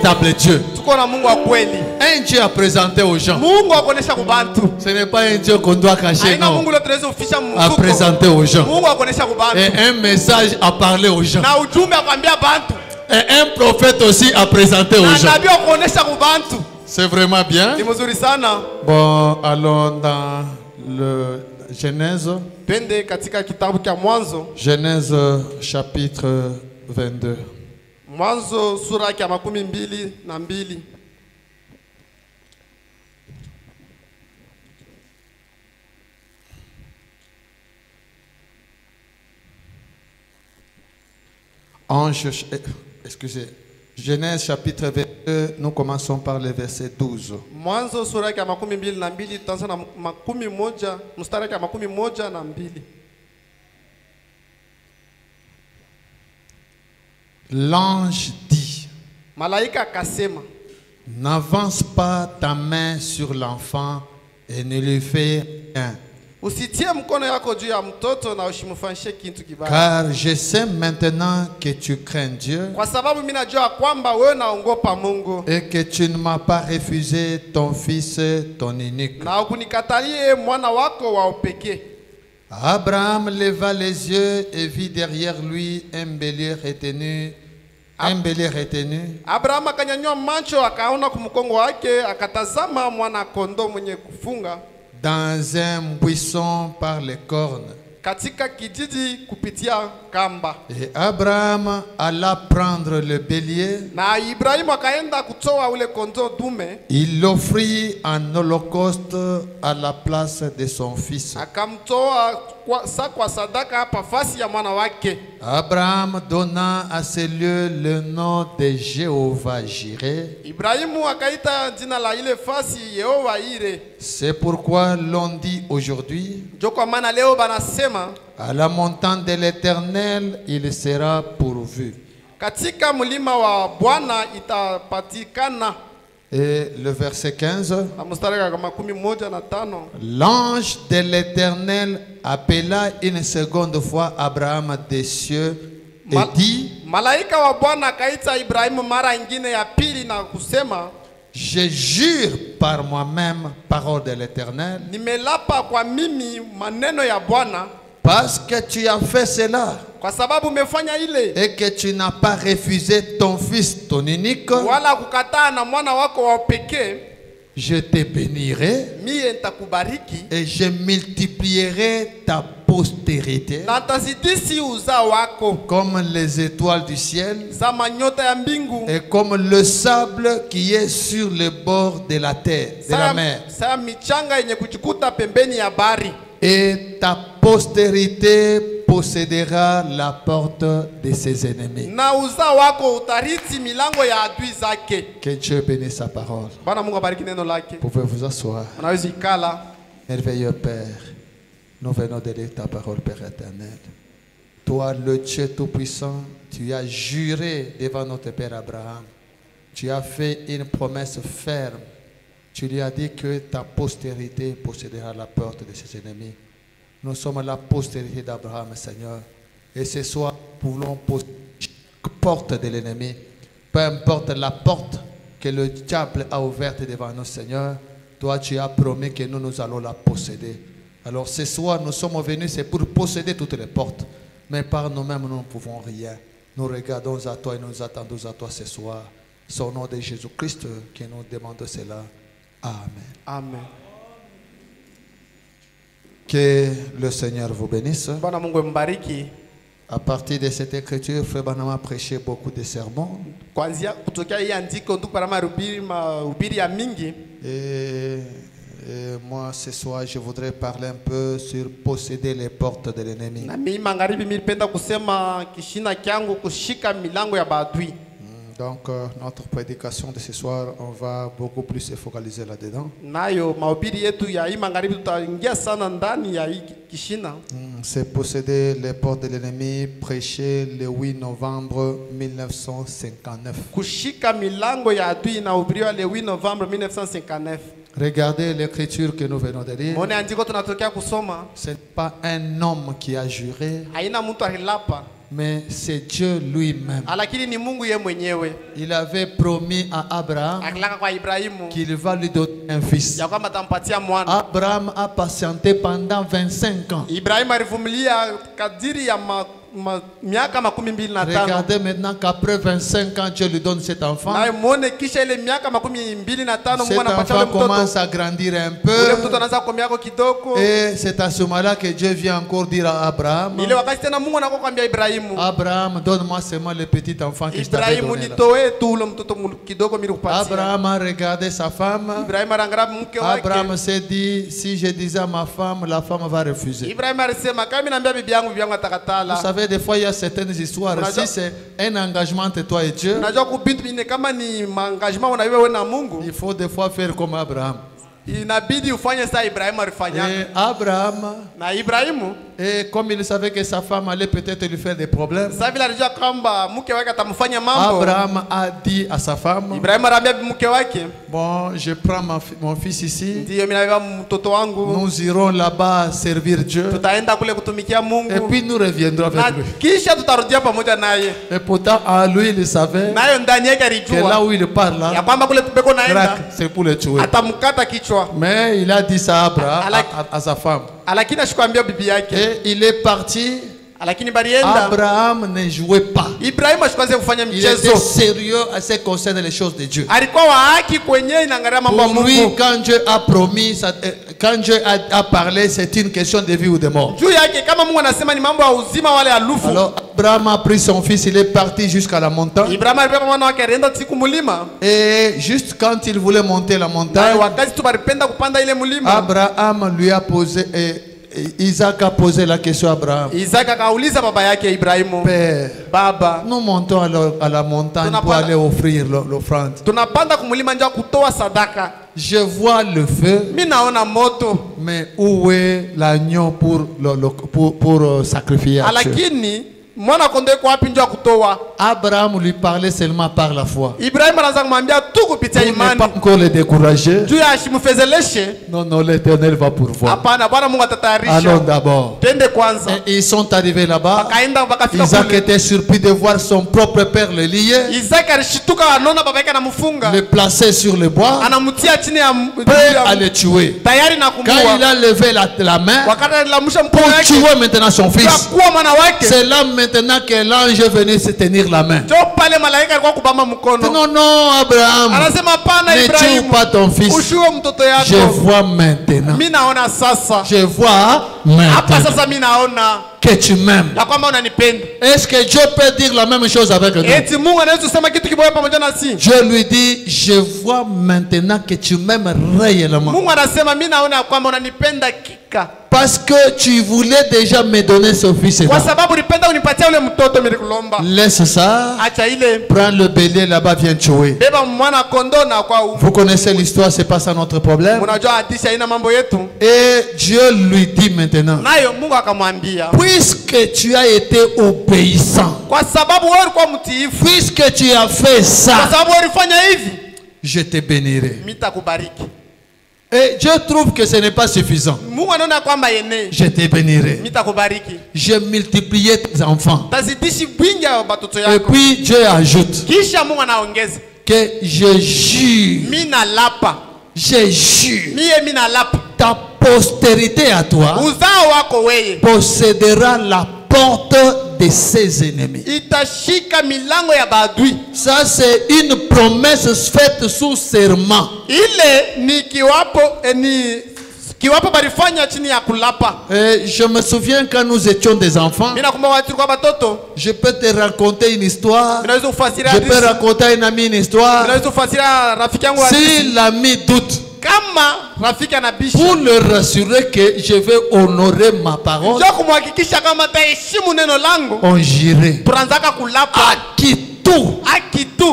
véritable Dieu. Tuko na Mungu wa kweli. Un Dieu à présenter aux gens. Mungu akuonesha kubantu. Ce n'est pas un Dieu qu'on doit cacher, Haina non. Mungu leo tunaweza ufisha mfuko. À présenter aux gens. Mungu akuonesha kubantu. Et un message à parler aux gens. Na ujumbe akwambia bantu. Et un prophète aussi à présenter aux gens. Na nabii akuonesha kubantu. C'est vraiment bien. Ni mzuri sana. Bon, allons dans le Genèse. Twende katika kitabu cha Mwanzo. Genèse chapitre 22. Mwanzo sura ya 22. Excusez. Genèse chapitre 22, nous commençons par le verset 12. Mwanzo sura ya 22 tutaanza na 11 mstari ya 12. L'ange dit, Malaika akasema, n'avance pas ta main sur l'enfant et ne lui fais rien. Usitie mkono yako juu ya mtoto na usimfanyishe kitu kibaya. Car je sais maintenant que tu crains Dieu. Kwa sababu mimi najua kwamba wewe unaogopa Mungu. Et que tu ne m'as pas refusé ton fils, ton unique. Na ukunikatalie mwana wako wa pekee. Abraham leva les yeux et vit derrière lui un bélier retenu. Abraham akanyanyua macho akaona kumkongo wake akatazama mwana kondoo mwenye kufunga. Dans un buisson par les cornes. Katika kijiji kupitia kamba. Et Abraham alla prendre le bélier. Na Ibrahimu akaenda kutoa ule kondoo dume. Il l'offrit en holocauste à la place de son fils. Akamtoa kwa sadaka pafasi ya mwana wake. Abraham donna à ce lieu le nom de Jéhovah Jireh. Ibrahimu akaita jina la ile fasi Yehova Ire. C'est pourquoi l'on dit aujourd'hui, Joko maana leo banasema, à la montagne de l'Éternel, il sera pourvu. Katika mlima wa Bwana itapatikana. Et le verset 15, Na mstari wa 15. l'ange de l'Éternel appela une seconde fois Abraham des cieux et dit, Malaika wa Bwana akaita Ibrahimu mara nyingine ya pili na kusema, je jure par moi-même, parole de l'Éternel, nimelapa kwa mimi maneno ya Bwana, parce que tu as fait cela kwa sababu umefanya ile, et que tu n'as pas refusé ton fils, ton unique, wala kukataa na mwana wako wa pekee, je te bénirai mie nitakubariki et je multiplierai ta postérité na tazidisi uzao wako comme les étoiles du ciel za manyota ya mbingu et comme le sable qui est sur le bord de la terre, de la mer. Sa michanga yenye kuchikuta pembeni ya bahari. Et ta postérité possédera la porte de ses ennemis. Na uzao wako utarithi milango ya adui zake. Que Dieu bénisse sa parole. Bwana Mungu abariki neno lake. Pouvez vous asseoir. Unaweza ikala. Merveilleux Père, nous venons de lire ta parole, Père éternel. Toi, le Dieu Tout-Puissant, tu as juré devant notre Père Abraham. Tu as fait une promesse ferme. Tu lui as dit que ta postérité possédera la porte de ses ennemis. Nous sommes la postérité d'Abraham, Seigneur. Et ce soir, nous voulons posséder la porte de l'ennemi. Peu importe la porte que le diable a ouverte devant nous, Seigneur. Toi, tu as promis que nous allons la posséder. Alors ce soir, nous sommes venus, c'est pour posséder toutes les portes. Mais par nous-mêmes, nous ne pouvons rien. Nous regardons à toi et nous attendons à toi ce soir. C'est au nom de Jésus-Christ que nous demandons cela. Amen. Amen. Que le Seigneur vous bénisse. Bwana Mungu mbariki. À partir de cette écriture, Frère Branham a prêché beaucoup de sermons. Kuanzia kutokea hii andiko ndugu Branham mahubiri ya mingi. Et moi, ce soir, je voudrais parler un peu sur posséder les portes de l'ennemi. Na mimi magharibi nilipenda kusema kishina kyangu kushika milango ya maadui. Donc, notre prédication de ce soir, on va beaucoup plus se focaliser là-dedans. Nayo mahubiri yetu ya hii magharibi tutaingia sana ndani ya hii kishina. C'est posséder les portes de l'ennemi, prêché le 8 novembre 1959. Kushika milango ya adui na ubiriwa le 8 novembre 1959. Regardez l'écriture que nous venons de lire. Mwone andiko tunatokea kusoma. Ce n'est pas un homme qui a juré, Haina mtu alilapa. Mais c'est Dieu lui-même. lakini ni Mungu yeye mwenyewe. Il avait promis à Abraham Akilaka kwa Ibrahimu qu'il va lui donner un fils. ya kwamba atampatia mwana. Abraham a patienté pendant 25 ans. Ibrahimu alivumilia kadiri ya miaka 25. Regardez maintenant qu'après 25 ans, Dieu lui donne cet enfant. Na muone kisha ile miaka 25 Cet enfant commence à grandir un peu. Ule mtoto anaanza kukomea kidogo. Et c'est à ce moment-là que Dieu vient encore dire à Abraham, ile wakati tena Mungu anakuambia Ibrahimu, Abraham, donne-moi seulement le petit enfant que je t'avais Ibrahimu donné. nitoe tu ule mtoto kidogo mimi nikupatia. Abraham a regardé sa femme. Ibrahimu anaangalia mke wake. Abraham s'est dit, si je disais à ma femme, la femme va refuser. Ibrahimu alisema kama mimi naambia bibi yangu atakatala. Vous savez, des fois il y a certaines histoires. Si c'est un engagement entre toi et Dieu, unajua kubintu bine kama ni engagement na wewe na Mungu, il faut des fois faire comme Abraham. Inabidi ufanye ça Ibrahimu alifanya. Et Abraham, na Ibrahimu, et comme il savait que sa femme allait peut-être lui faire des problèmes, sasa vile alijua kwamba mke wake atamfanya mambo, Abraham a dit à sa femme, Ibrahimu anaambia mke wake, bon, je prends mon fils ici, ndio mimi nabeba mtoto wangu, nous irons là-bas servir Dieu, tutaenda kule kutumikia Mungu, et puis nous reviendrons avec lui. Kisha tutarudia pamoja naye. Et pourtant, à lui, il savait nayo ndani yake que alijua là où il part là, ya kwamba kule tupeko naenda c'est pour le tuer. atamkata kichwa. Mais il a dit ça à Abraham, à sa femme. Lakini ashikwambia bibi yake. Et il est parti. Lakini balienda. Abraham ne jouait pas. Ibrahimu ashikwaze kufanya Il mchezo. était sérieux à ce qui concerne les choses de Dieu. Alikuwa wa haki kwenye inaangalia mambo ya Pour lui, Mungu. quand Dieu a promis, quand Dieu a parlé, c'est une question de vie ou de mort. Juu yake kama Mungu anasema ni mambo ya uzima wale alufu. Alors Abraham a pris son fils, il est parti jusqu'à la montagne. Ibrahimu alibeba mwana wake alienda siku mulima. Et juste quand il voulait monter la montagne, wakati tu balipenda kupanda ile mulima, Abraham lui a posé Isaac a posé la question à Abraham. Isaac akauliza baba yake Ibrahimu, Père, baba, nous montons à la montagne pour aller offrir l'offrande. Tunapanda kumulima njoo kutoa sadaka. Je vois le feu. Mimi naona moto. Mais où est l'agneau pour sacrifier à Dieu? Lakini mwana kondoo yuko wapi njoo kutoa? Abraham lui parlait seulement par la foi. Ibrahimu anaanza kumwambia tu kupitia imani. Pour ne pas encore le décourager. Juu ashimfeleleshe. Non, l'Éternel va pourvoir. Hapana, Bwana Mungu atatayarisha. Allons d'abord. Twende kwanza. Et ils sont arrivés là-bas. Wakafika Isaac kule. était surpris de voir son propre père le lier. Isaac alishtuka anaona baba yake anamfunga. Le placer sur le bois. Anamtia chini ya Prêt à le tuer. tayari na kumua. Quand il a levé la main wakati alilamsha pour mkono wake tuer maintenant son fils, kuwa mwana wake, c'est là maintenant que l'ange est venu se tenir la main. jo pale malaika alikuwa kubamba mkono. Non, Abraham, Anasema hapana ne tue Ibrahimu, pas ton fils. ushiwe mtoto Je yako. vois maintenant. Mimi naona sasa. Je vois Hapa maintenant sasa mimi naona que tu m'aimes. ya kwamba unanipenda. Est-ce que Dieu peut dire la même chose avec nous? Eti Mungu anaweza kusema kitu kibaya pamoja nasi? Dieu lui dit, je vois maintenant que tu m'aimes réellement. Mungu anasema mimi naona ya kwamba unanipenda kika. Parce que tu voulais déjà me donner ce fils. Kwa sababu ulipenda unipatie ule mtoto nilikulomba. Laisse ça. Acha ile. Prends le bélier là-bas, viens tuer. Beba mwana kondoo na kwa u. Vous connaissez l'histoire, c'est pas ça notre problème. Unajua hadithi haina mambo yetu. Et Dieu lui dit maintenant, Nayo Mungu akamwambia, puisque tu as été obéissant, kwa sababu wewe ulikuwa mtiifu, puisque tu as fait kwa ça, sababu wewe ulifanya hivi, je te bénirai. nitakubariki. Et Dieu trouve que ce n'est pas suffisant. Mungu anaona kwamba yene, Je te bénirai. nitakubariki. J'ai multiplié tes enfants. Tazidishi wingi ya watoto Et yako. puis Dieu ajoute Kisha Mungu anaongeza, que je jure, mimi nalapa, je jure, mimi nalapa, ta postérité à toi uzao wako wewe possédera la porte de ses ennemis. itashika milango ya badui. Ça c'est une promesse faite sous serment. Ile ni kiwapo balifanya chini ya kulapa. Et je me souviens quand nous étions des enfants, Mimi nakumbuka wakati tulikuwa batoto, je peux te raconter une histoire. ninaweza kufasiria Je peux hadithi, raconter à un ami une histoire. ninaweza kufasiria rafiki yangu hadithi. Si l'ami doute, Kama rafiki anabisha, pour le rassurer que je vais honorer ma parole, njoo kumhakikisha kama taheshimu neno langu, on jurait tunaanzaka kulapa à qui tout. haki tu.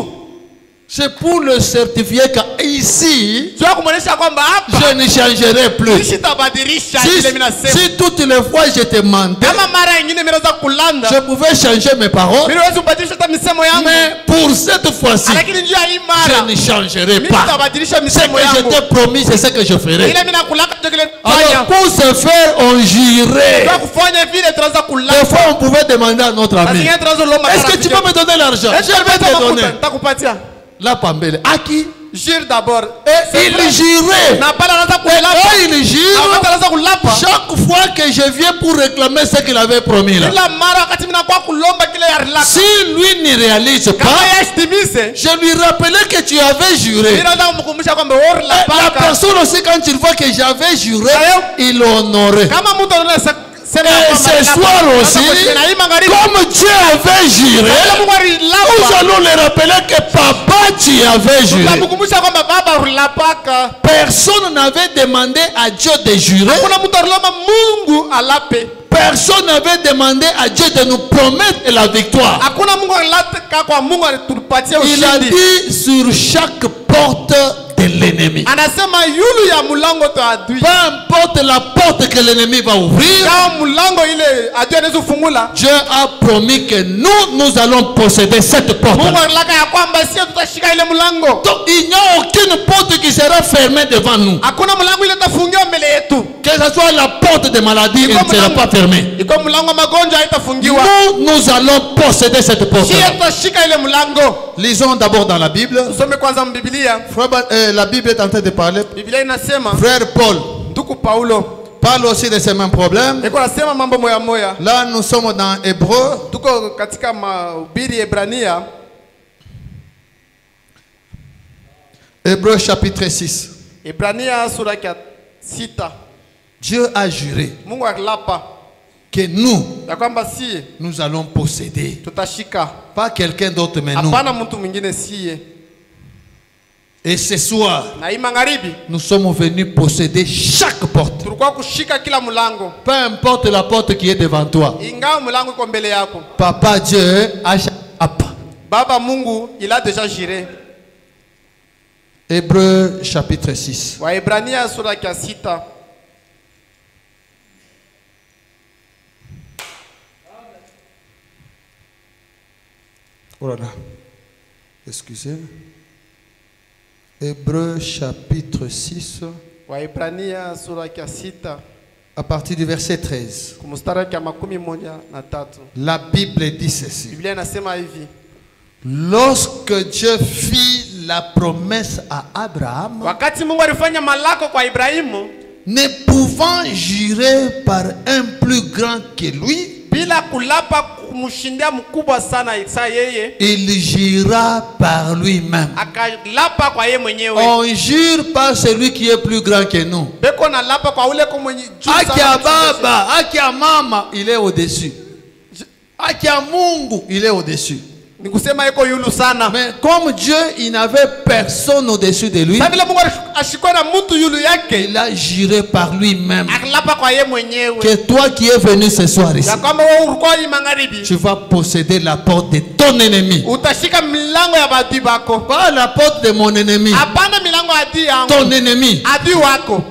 C'est pour le certifier qu'ici, Jua kumwonyesha kwamba hapa je ne changerai plus. sitabadilisha kile mimi nasema. Si toutes les fois je te mentais, Kama mara nyingine mimi naweza kulanda, je pouvais changer mes paroles. mimi naweza kubadilisha hata misemo yangu. Mais pour cette fois-ci, Lakini njia hii je mara ne changerai mimi pas. sitabadilisha Ce misemo que je yangu. t'ai promis, c'est ce que je ferai. Ile mimi nakulaka ndio kile Alors nitafanya. pour ce faire, on jurait. Kwa kufanya vile tunaanza Des kulanda. fois, on pouvait demander à notre ami, Zingine tunaanza lomba. est-ce que tu peux me donner l'argent? Je vais te donner. Nitakupatia. La pambele. À qui? Jure d'abord. Et il jurait. Na pala anaanza Et kulapa. il jure. Anaanza kulapa. Chaque fois que je viens pour réclamer ce qu'il avait promis là. Kila mara wakati mimi nakuwa kulomba kile ya rilaka. Si lui ne réalise Kama pas, yasitimize. je lui rappelais que tu avais juré. Mimi naanza kumkumbusha kwamba wewe Et la rilapaka. personne aussi, quand il voit que j'avais juré, il honorait. Kama mtu anaona sema Et ce soir aussi, comme Dieu avait juré, nous allons le rappeler que papa, tu avais juré. tutamkumbusha kwamba baba ulapaka. Personne n'avait demandé à Dieu de jurer. Hakuna mtu alilomba Mungu alape. Personne n'avait demandé à Dieu de nous promettre la victoire. Hakuna Mungu alilaka kwa Mungu alitupatia Il a ushindi. dit sur chaque porte de l'ennemi. Anasema yulu ya mulango to adui. Peu importe la porte que l'ennemi va ouvrir, Kama mulango ile adui anaweza kufungula. Dieu a promis que nous allons posséder cette porte. Mungu alilaka ya kwamba sisi tutashika ile mulango. Donc il n'y a aucune porte qui sera fermée devant nous. Hakuna mulango ile itafungiwa mbele yetu. Que ce soit la porte de maladie, elle ne sera pas fermée. Iko mulango magonjwa haitafungiwa. Nous allons posséder cette porte. Sisi tutashika ile mulango. Lisons d'abord dans la Bible. Tusome kwanza Biblia. La Bible est en train de parler. Biblia inasema Frère Paul ndugu Paulo parle aussi de ces mêmes problèmes. iko nasema mambo moya moya. Là, nous sommes dans Hébreu. Tuko katika mahubiri Ebrania. Hébreu chapitre 6. Ebrania sura ya 6. Dieu a juré Mungu alilapa que ya kwamba si nous allons posséder. tutashika. Pas quelqu'un d'autre, mais nous. Hapana mtu mwingine siye. Et ce soir, Na hii magharibi nous sommes venus posséder chaque porte. tulikuwa kushika kila mlango. Peu importe la porte qui est devant toi. Ingawa mlango iko mbele yako. Papa Dieu a Baba Mungu il a déjà juré. Hébreu chapitre 6. Waebrania sura ya 6. Oh là là. Excusez. Hébreu chapitre 6. Waebrania sura ya 6 À partir du verset 13. kumstari ya 13. La Bible dit ceci. Biblia inasema hivi. Lorsque Dieu fit la promesse à Abraham, Wakati Mungu alifanya malako kwa Ibrahimu, ne pouvant jurer par un plus grand que lui, bila kulapa kumshindia mkubwa sana Isa yeye, il jura par lui-même. akalapa kwa yeye mwenyewe. On jure par celui qui est plus grand que nous. Beko na lapa kwa ule kwa mwenye juu sana. Akia baba, akia mama, il est au-dessus. Akia Mungu, il est au-dessus. Ni kusema iko yulu sana. Mais comme Dieu, il n'avait personne au-dessus de lui, Sasa vile Mungu ashikwa na mtu yulu yake, il a juré par lui-même akalapa kwa yeye mwenyewe. que toi qui es venu ce soir ici, Ya kwamba wewe ulikuwa ni magharibi, tu vas posséder la porte de ton ennemi. utashika milango ya adui wako. Pas la porte de mon ennemi, Hapana milango ya adui yangu. ton ennemi. Adui wako.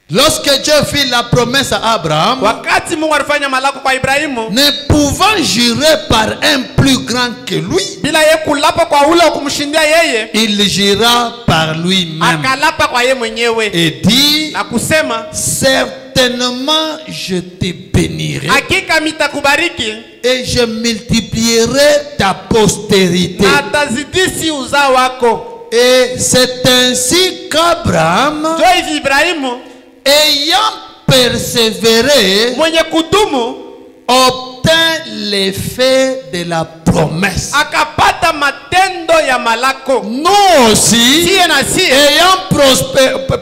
Lorsque Dieu fit la promesse à Abraham, Wakati Mungu alifanya malako kwa Ibrahimu, ne pouvant jurer par un plus grand que lui, bila yeye kulapa kwa ule kumshindia yeye, il jura par lui-même akalapa kwa yeye mwenyewe et dit, na kusema, certainement je te bénirai hakika mitakubariki et je multiplierai ta postérité. na tazidisi uzao wako. Et c'est ainsi qu'Abraham, Jo hivi Ibrahimu ayant persévéré, mwenye kudumu obtint l'effet de la promesse. akapata matendo ya malako. Nous aussi, Siye na siye ayant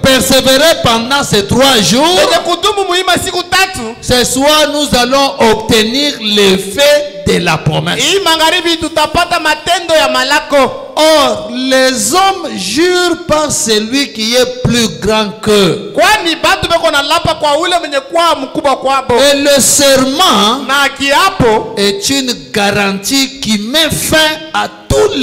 persévéré pendant ces 3 jours, mwenye kudumu muhima siku 3, ce soir nous allons obtenir l'effet de la promesse. Hii magharibi tutapata matendo ya malako. Or, les hommes jurent par celui qui est plus grand qu'eux. Kwani batu beko na lapa kwa ule mwenye kwa mkubwa kwabo. Et le serment Na kiapo est une garantie qui met fin à tous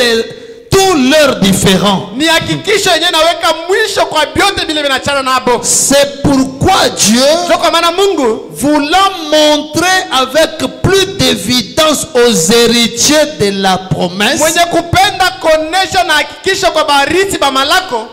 leurs différends. ni hakikisho yenyewe naweka mwisho kwa vyote vile vinachana nabo. C'est pourquoi Dieu, Ndio kwa maana Mungu voulant montrer avec plus d'évidence aux héritiers de la promesse, mwenye kupenda konesha na hakikisho kwa bariti ba malako,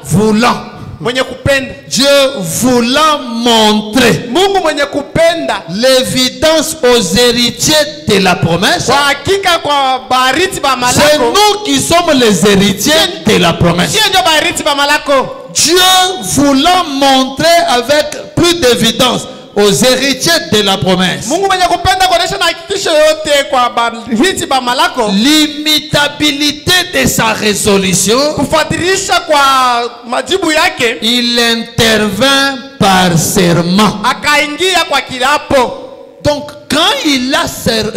mwenye kupenda Dieu voulant montrer Mungu mwenye kupenda l'évidence aux héritiers de la promesse, kwa hakika kwa bariti ba c'est malako. nous qui sommes les héritiers de la promesse. Sio ndio bariti ba malako. Dieu voulant montrer avec plus d'évidence aux héritiers de la promesse Mungu mwenye kupenda kuonesha na hakikisho yote kwa bariti ba malako, l'imitabilité de sa résolution, kufuatilisha kwa majibu yake, il intervint par serment. akaingia kwa kiapo. Donc quand il a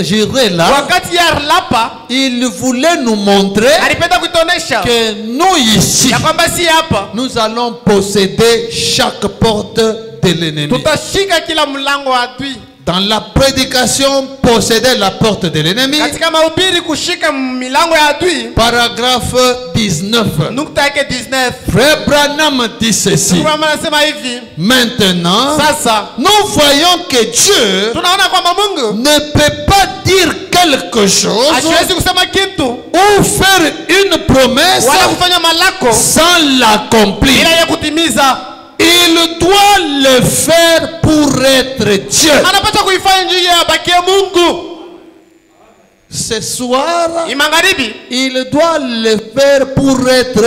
juré là, Wakati ya lapa il voulait nous montrer alipenda kuitonesha que nous ici, ya kwamba si hapa nous allons posséder chaque porte de l'ennemi. tutashika kila mlango wa adui. Dans la prédication, posséder la porte de l'ennemi. Katika mahubiri kushika milango ya adui, Paragraphe 19. nukta yake 19. Frère Branham dit ceci. Kwa maana nasema hivi, Maintenant, sasa nous voyons que Dieu tunaona kwamba Mungu ne peut pas dire quelque chose hasiwezi kusema kitu ou faire une promesse wala kufanya malako sans l'accomplir. bila ya kutimiza. Il doit le faire pour être Dieu. Anapaswa kuifanya njia ya bakie Mungu. Ce soir, Magharibi il doit le faire pour être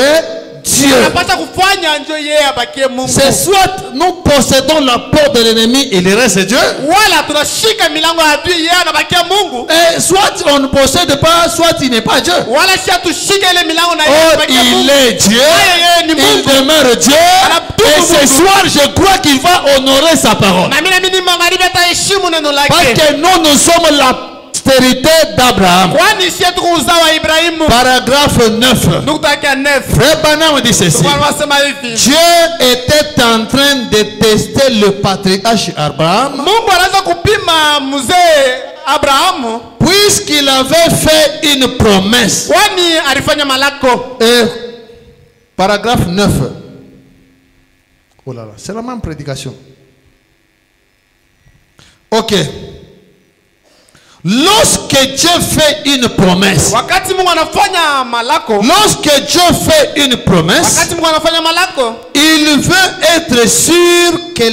Dieu. anapaswa kufanya njia ya bakie Mungu. C'est soit nous possédons la porte de l'ennemi et il reste Dieu, Wala tunashika milango ya adui yeye anabakia Mungu. et soit on ne possède pas, soit il n'est pas Dieu. Wala si tushike ile milango na yeye Or anabakia Mungu. il est Dieu, Yeye ni il Mungu. demeure Dieu, et ce soir je crois qu'il va honorer sa parole. Na mimi magharibi ataheshimu neno Parce lake. que nous sommes la postérité d'Abraham. Kwani si tuko uzao wa Ibrahimu. Paragraphe 9. Nukta yake 9. Frère Branham dit ceci. Wanasema hivi, Dieu était en train de tester le patriarche Abraham, Mungu anaanza kupima mzee Abrahamu puisqu'il avait fait une promesse. kwani alifanya malako. Et paragraphe 9. Oh là là, c'est la même prédication. Ok. Lorsque Dieu fait une promesse, Wakati Mungu anafanya malako, lorsque Dieu fait une promesse, wakati Mungu anafanya malako, il veut être sûr que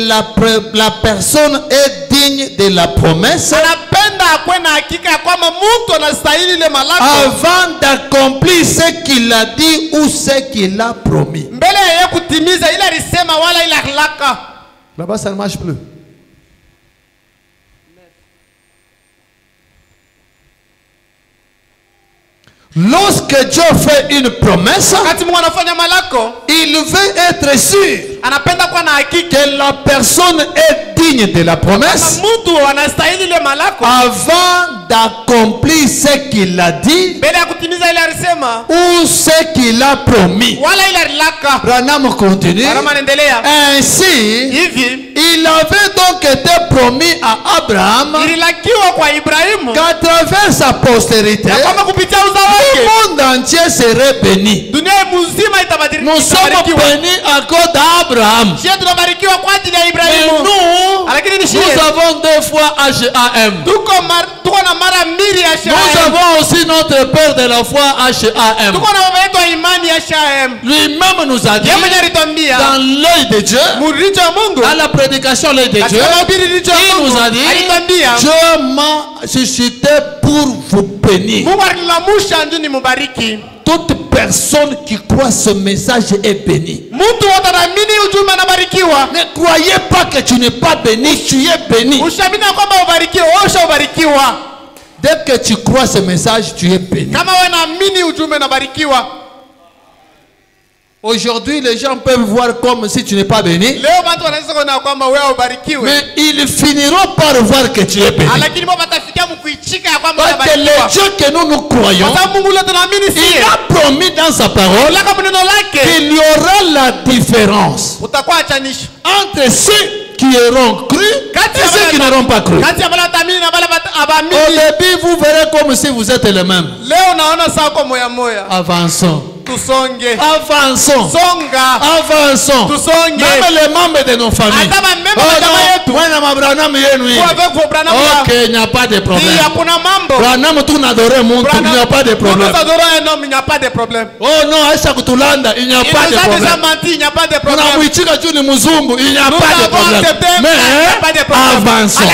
la personne est digne de la promesse anapenda akwe na hakika ya kwamba mtu anastahili ile malako avant d'accomplir ce qu'il a dit ou ce qu'il a promis. mbele ya yeye kutimiza ile alisema wala ile halaka. Là-bas, ça ne marche plus. Lorsque Dieu fait une promesse, Wakati Mungu anafanya malako, il veut être sûr anapenda kuwa na hakika que la personne est digne de la promesse mtu anastahili ile malako avant d'accomplir ce qu'il a dit mbele ya kutimiza ile alisema ou ce qu'il a promis. wala ile halaka. Branham continue. Barama anaendelea Ainsi, hivi, il avait donc été promis à Abraham ililakiwa kwa Ibrahimu qu'à travers sa postérité, ya kwamba kupitia uzao wake le monde entier serait béni. dunia mzima Nous sommes bénis à cause d'Abraham. Sisi tunabarikiwa kwa ajili ya Mais Ibrahimu. Lakini ni nous avons deux fois HAM. tuko na mara mbili ya Nous Shem. avons aussi notre Père de la foi HAM. Tuko na baba yetu wa imani ya Shem. Lui-même nous a dit, Yeye mwenyewe alituambia dans l'œil de Dieu, muricho wa Mungu à la prédication l'œil de Dieu, katika mahubiri licho il nous a dit, alituambia Dieu m'a suscité pour vous bénir. Mungu alilamusha njuni mubariki. Toute personne qui croit ce message est bénie. Mtu wote anaamini ujumbe anabarikiwa. Ne croyez pas que tu n'es pas béni, tu es béni. Ushamini kwamba ubarikiwa, wewe ushabarikiwa. Dès que tu crois ce message, tu es béni. Kama wewe unaamini ujumbe unabarikiwa. Aujourd'hui, les gens peuvent voir comme si tu n'es pas béni. Leo watu wanaweza kuona kwamba wewe ubarikiwe. Mais ils finiront par voir que tu es béni. Lakini baba Parce que le Dieu que nous croyons, il a promis dans sa parole qu'il y aura la différence entre ceux qui auront cru et ceux qui n'auront pas cru. Au début, vous verrez comme si vous êtes les mêmes. Avançons. Avançons. Avançons. Même les membres de nos familles. Ok, il n'y a pas de problème. Branham, tu n'adorais mon tour, il n'y a pas de problème. Oh non, il n'y a pas de problème. Il n'y a pas de problème. Mais avançons.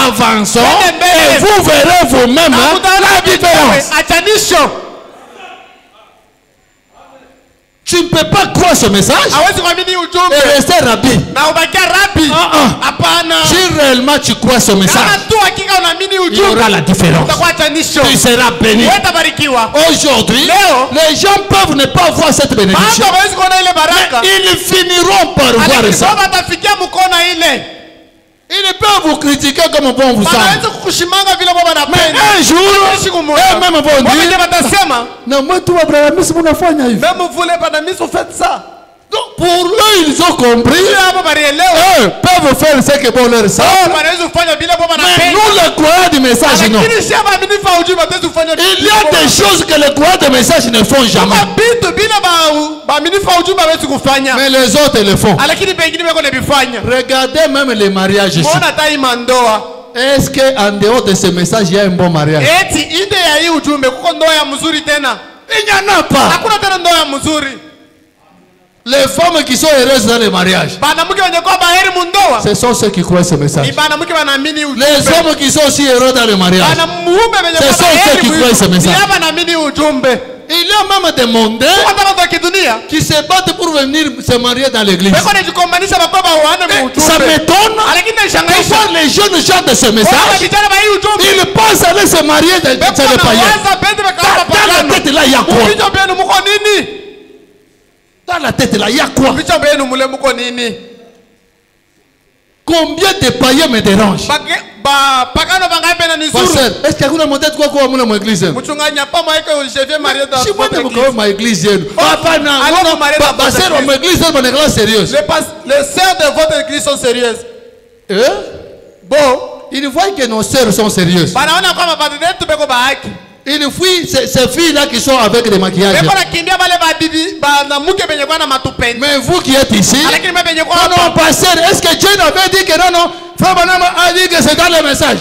Avançons. Et vous verrez vous-même la différence. Tu ne peux pas croire ce message et rester rabbi. Si réellement tu crois ce message, il y aura la différence. Tu seras béni. Aujourd'hui, les gens peuvent ne pas voir cette bénédiction. Mais ils finiront par voir ça. Ils peuvent vous critiquer comme bon vous semble. Mais un jour, eux-mêmes vont dire, non, moi, tout Abraham, même vous voulez pas d'amis, vous faites ça. Donc, pour eux, ils ont compris. Eux peuvent faire ce que bon leur semble. Mais nous, les croyants du message, non. Il y a des choses que les croyants du message ne font jamais. Mais les autres le font. Regardez même les mariages ici. Est-ce qu'en dehors de ce message, il y a un bon mariage? Il n'y en a pas. Les femmes qui sont heureuses dans les mariages, ce sont ceux qui croient ce message. Les hommes qui sont aussi heureux dans le mariage, ce sont ceux qui croient ce message. Il y a même des mondains qui se battent pour venir se marier dans l'église. Ça m'étonne de voir les jeunes gens de ce message. Ils pensent aller se marier dans les païens. Dans la tête là, il y a quoi? Dans la tête là, il y a quoi? Combien de païens me dérangent? Est-ce qu'il y a une montagne quoi quoi mon église? Je suis ma église. Les sœurs de votre église sont sérieuses. Bon, ils voient que nos sœurs sont sérieuses. Il fuit ces filles-là qui sont avec des maquillages. Mais vous qui êtes ici, non, pasteur, est-ce que Dieu n'avait dit que non, Frère Branham a dit que c'est dans le message.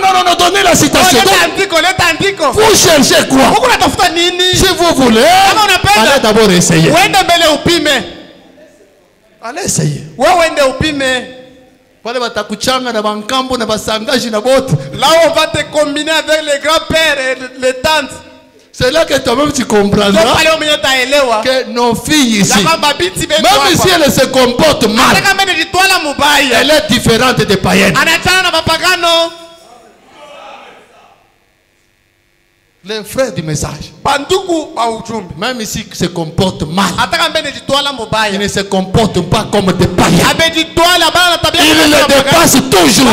Non, donnez la citation. Vous cherchez quoi? Si vous voulez, allez d'abord essayer. Allez essayer. Là, on va te combiner avec les grands-pères et les tantes. C'est là que toi-même tu comprendras que nos filles ici, même si elles se comportent mal, elle est différente des païennes. Les frères du message, même ici se comportent mal, ils ne se comportent pas comme des païens. Ils les dépassent toujours.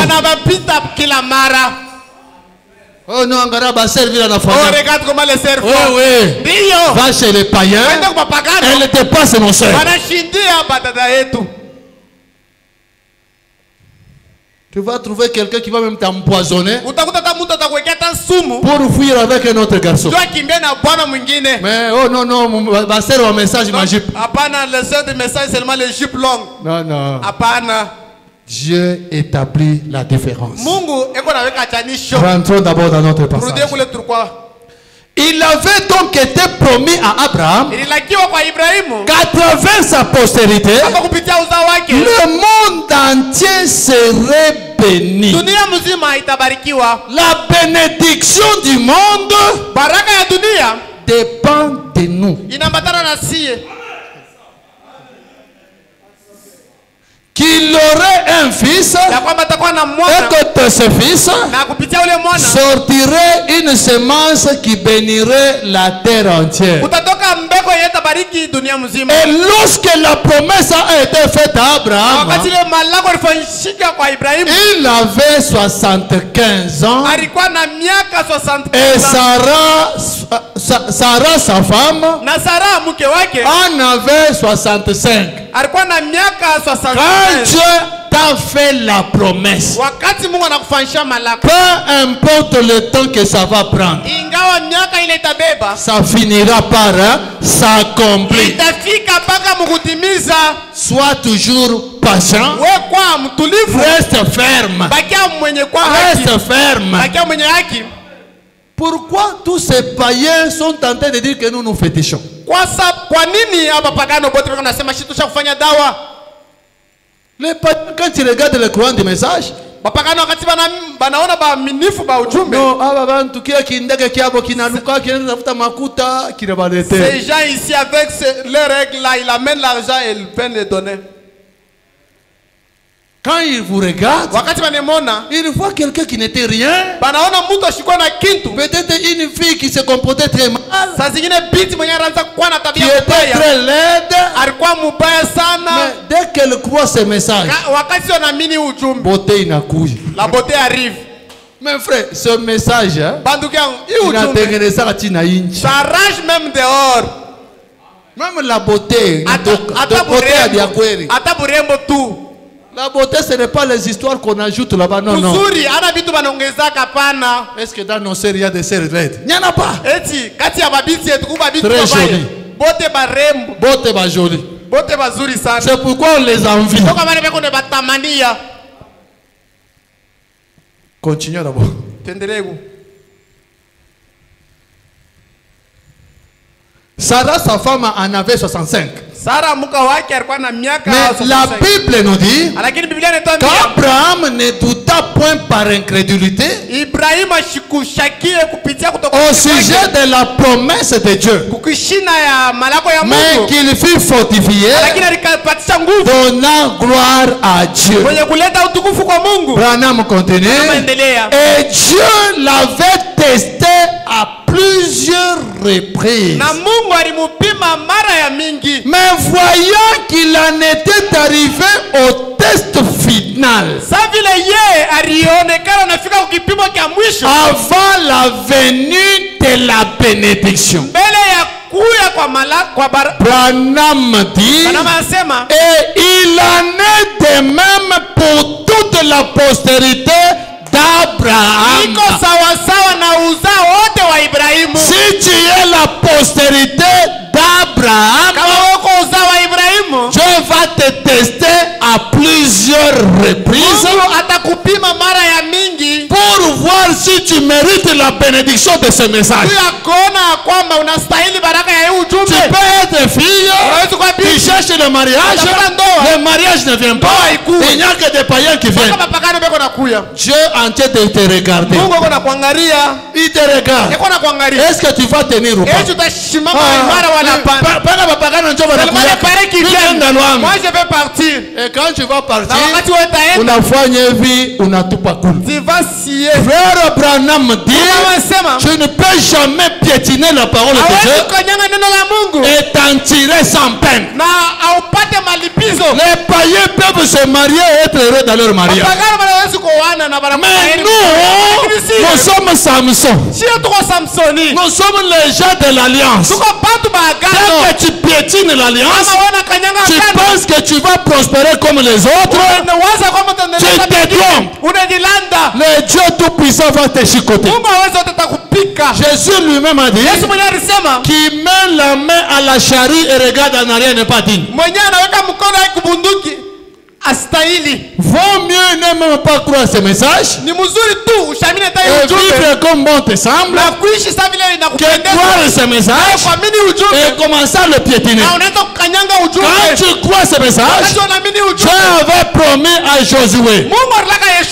Oh non, regarde comment les sœurs font. Oh oui. Va chez les païens. Elle dépasse nos sœurs. Tu vas trouver quelqu'un qui va même t'empoisonner pour fuir avec un autre garçon. Mais oh non, ma sœur a un message magique. Les sœurs de message seulement les jupes longues. Non. Dieu établit la différence. Rentrons d'abord dans notre passage. Il avait donc été promis à Abraham qu'à travers sa postérité, le monde entier serait béni. La bénédiction du monde dépend de nous. Qu'il aurait un fils et que de ce fils sortirait une semence qui bénirait la terre entière. Et lorsque la promesse a été faite à Abraham, il avait 75 ans. Et Sarah, sa femme, en avait 65. Quand Dieu t'a fait la promesse, peu importe le temps que ça va prendre, ça finira par s'accomplir. Sois toujours patient. Reste ferme. Reste ferme. Pourquoi tous ces païens sont tentés de dire que nous nous fétichons? Les païens, quand ils regardent le courant du message, ces gens ici avec leurs règles là, ils amènent l'argent et ils peuvent les donner. Quand ils vous regardent, ils voient quelqu'un qui n'était rien. Peut-être une fille qui se comportait très mal, qui était très laide. Mais dès qu'elle croit ce message, beauté la beauté arrive. Mais frère, ce message, ça arrache même dehors. Même la beauté, la beauté, ce n'est pas les histoires qu'on ajoute là-bas, non, non. Est-ce que dans nos sœurs, il y a des sœurs laides? Il n'y en a pas. Très joli. Beauté joli. C'est pourquoi on les envie. Continuez d'abord. Sarah, sa femme, en avait 65. Mais la Bible nous dit qu'Abraham ne douta point par incrédulité au sujet de la promesse de Dieu, mais qu'il fut fortifié, donnant gloire à Dieu. Branham continue. Et Dieu l'avait testé à plusieurs reprises. Mais voyant qu'il en était arrivé au test final, avant la venue de la bénédiction, Branham dit, et il en est de même pour toute la postérité d'Abraham. Si tu es la postérité d'Abraham, Dieu va te tester à plusieurs reprises pour voir si tu mérites la bénédiction de ce message. Tu peux être fille qui cherche le mariage ne vient pas. Il n'y a que des païens qui viennent. Dieu entier de te regarder. Il te regarde. Est-ce que tu vas tenir ou pas? Moi je vais partir. Et quand tu vas partir, on a foi une vie, on a tout pas cool. Tu vas scier. Frère Branham dit, tu ne peux jamais piétiner la parole de Dieu et t'en tirer sans peine. Les païens peuvent se marier et être heureux dans leur mariage. Mais nous sommes Samson. Nous sommes les gens de l'alliance. Dès que tu piétines l'alliance, tu penses que tu vas prospérer comme les autres. Tu te trompes. Le Dieu Tout-Puissant va te chicoter. Jésus lui-même a dit, qui met la main à la charrue et regarde en arrière n'est pas digne. Vaut mieux ne même pas croire ce message et vivre comme bon te semble que croire ce message et commencer à le piétiner. Quand tu crois ce message, Dieu avait promis à Josué,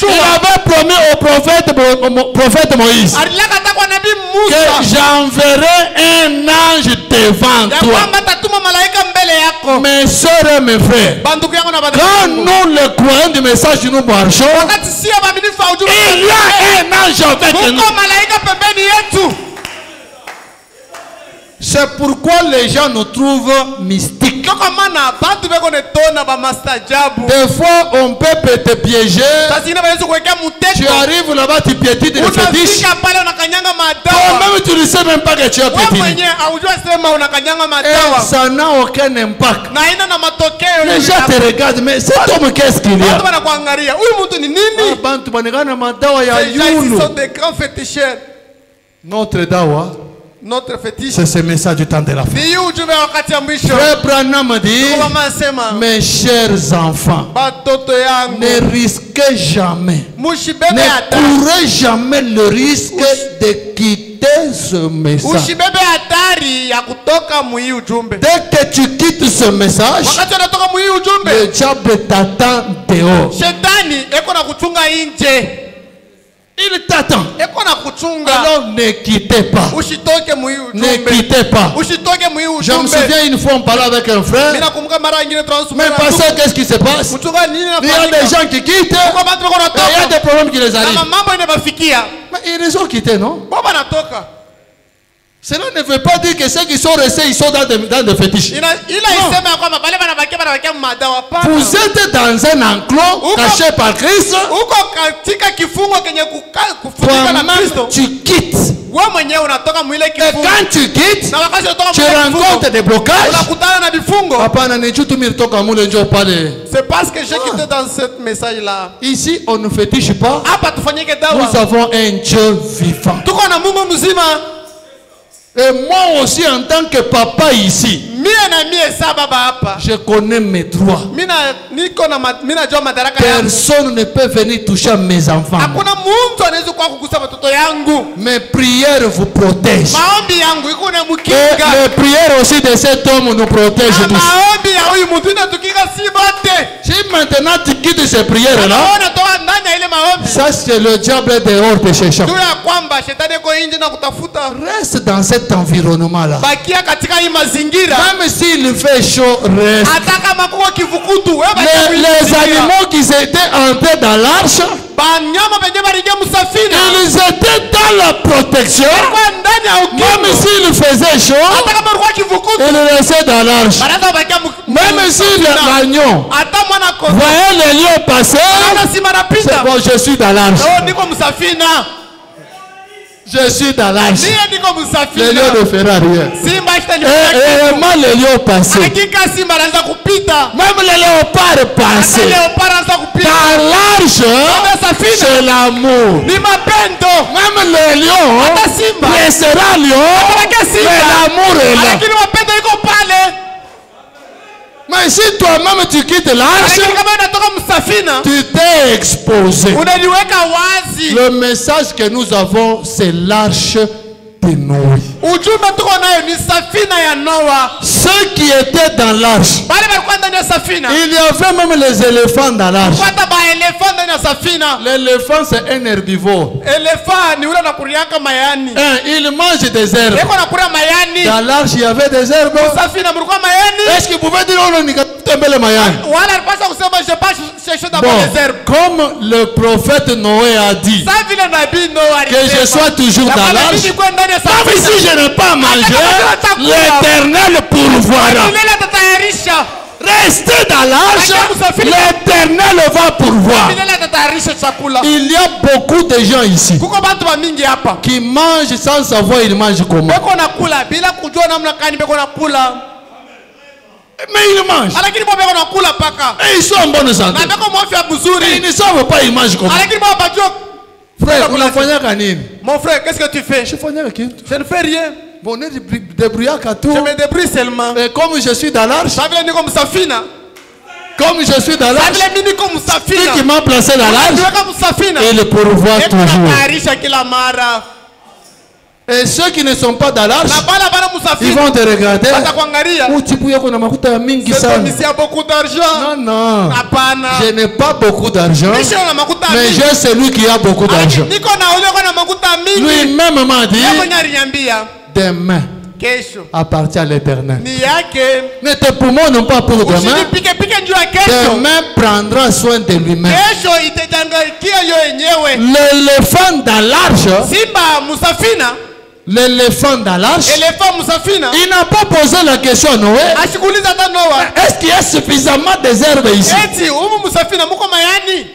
il avait promis au prophète Moïse que j'enverrai un ange devant toi. Mes soeurs et mes frères, quand nous le croyons du message que nous marchons, il y a un ange avec nous. Ce C'est pourquoi les gens nous trouvent mystiques. Kaka mana bantu beko netona ba mastajabu. Des fois, on peut te piéger. Tu arrives là-bas, tu piétines le fétiche. Toi-même, tu ne sais même pas que tu as piétiné. Et ça n'a aucun impact. Les gens te regardent, mais cet homme, qu'est-ce qu'il y a? Ils sont des grands féticheurs. Notre dawa, notre fétiche, c'est ce message du temps de la fin. Frère Branham dit, mes chers enfants, ne risquez jamais, ne courez jamais le risque de quitter ce message. Dès que tu quittes ce message, le diable t'attend dehors. Il t'attend. Alors ne quittez pas. Ne quittez pas. Je me souviens une fois on parlait avec un frère. Mais passé, qu'est-ce qui se passe? Il y a des gens qui quittent. Et il y a des problèmes qui les arrivent. Mais ils ont quitté, non? Cela ne veut pas dire que ceux qui sont restés, ils sont dans des fétiches. Vous êtes dans un enclos caché par Christ. Toi-même, tu quittes. Et quand tu quittes, tu rencontres des blocages. C'est parce que j'ai quitté dans ce message-là. Ici, on ne fétiche pas. Nous avons un Dieu vivant. Et moi aussi, en tant que papa ici, je connais mes droits. Personne ne peut venir toucher à mes enfants. Mes prières vous protègent. Et les prières aussi de cet homme nous protègent tous. Si maintenant tu quittes ces prières-là, ça c'est le diable dehors te cherchant. Reste dans cet environnement-là. Même s'il fait chaud, reste. Les animaux qui étaient entrés dans l'arche, ils étaient dans la protection. Même s'il faisait chaud, ils restaient dans l'arche. Même si l'agneau voyait les lions passer, c'est bon, je suis dans l'arche. Je suis dans l'arche. Le lion ne fera rien. Et vraiment les lions passaient. Même les léopards passaient. Dans l'arche, c'est l'amour. Même le lion restera lion, mais l'amour est là. Mais si toi-même tu quittes l'arche, tu t'es exposé. Le message que nous avons, c'est l'arche de Noé. Ceux qui étaient dans l'arche, il y avait même les éléphants dans l'arche. L'éléphant c'est un herbivore. Il mange des herbes. Dans l'arche il y avait des herbes. Est-ce que vous pouvez dire comme le prophète Noé a dit que je sois toujours dans l'arche, même si je n'ai pas mangé, l'Éternel pourvoira. Restez dans l'arche, l'Éternel va pourvoir. Il y a beaucoup de gens ici qui mangent sans savoir ils mangent comment. Mais ils mangent. Et ils sont en bonne santé. Et ils ne savent pas ils mangent comment. Frère, mon frère, qu'est-ce que tu fais? Je ne fais rien. Bon, je me débrouille seulement. Et comme je suis dans l'arche, comme je suis dans l'arche, celui qui m'a placé dans l'arche, il pourvoit toujours. Et ceux qui ne sont pas dans l'arche, ils vont te regarder. Il y a beaucoup d'argent. Non, je n'ai pas beaucoup d'argent, mais j'ai celui qui a beaucoup d'argent. Lui-même m'a dit, demain appartient à l'Éternel. Mais tes poumons n'ont pas pour demain. Demain prendra soin de lui-même. L'éléphant dans l'arche, l'éléphant dans l'arche, elefa musafina il n'a pas posé la question à Noé. ashikuliza hata Noa, Est-ce qu'il y a suffisamment de herbes ici? eti umu musafina muko mayani?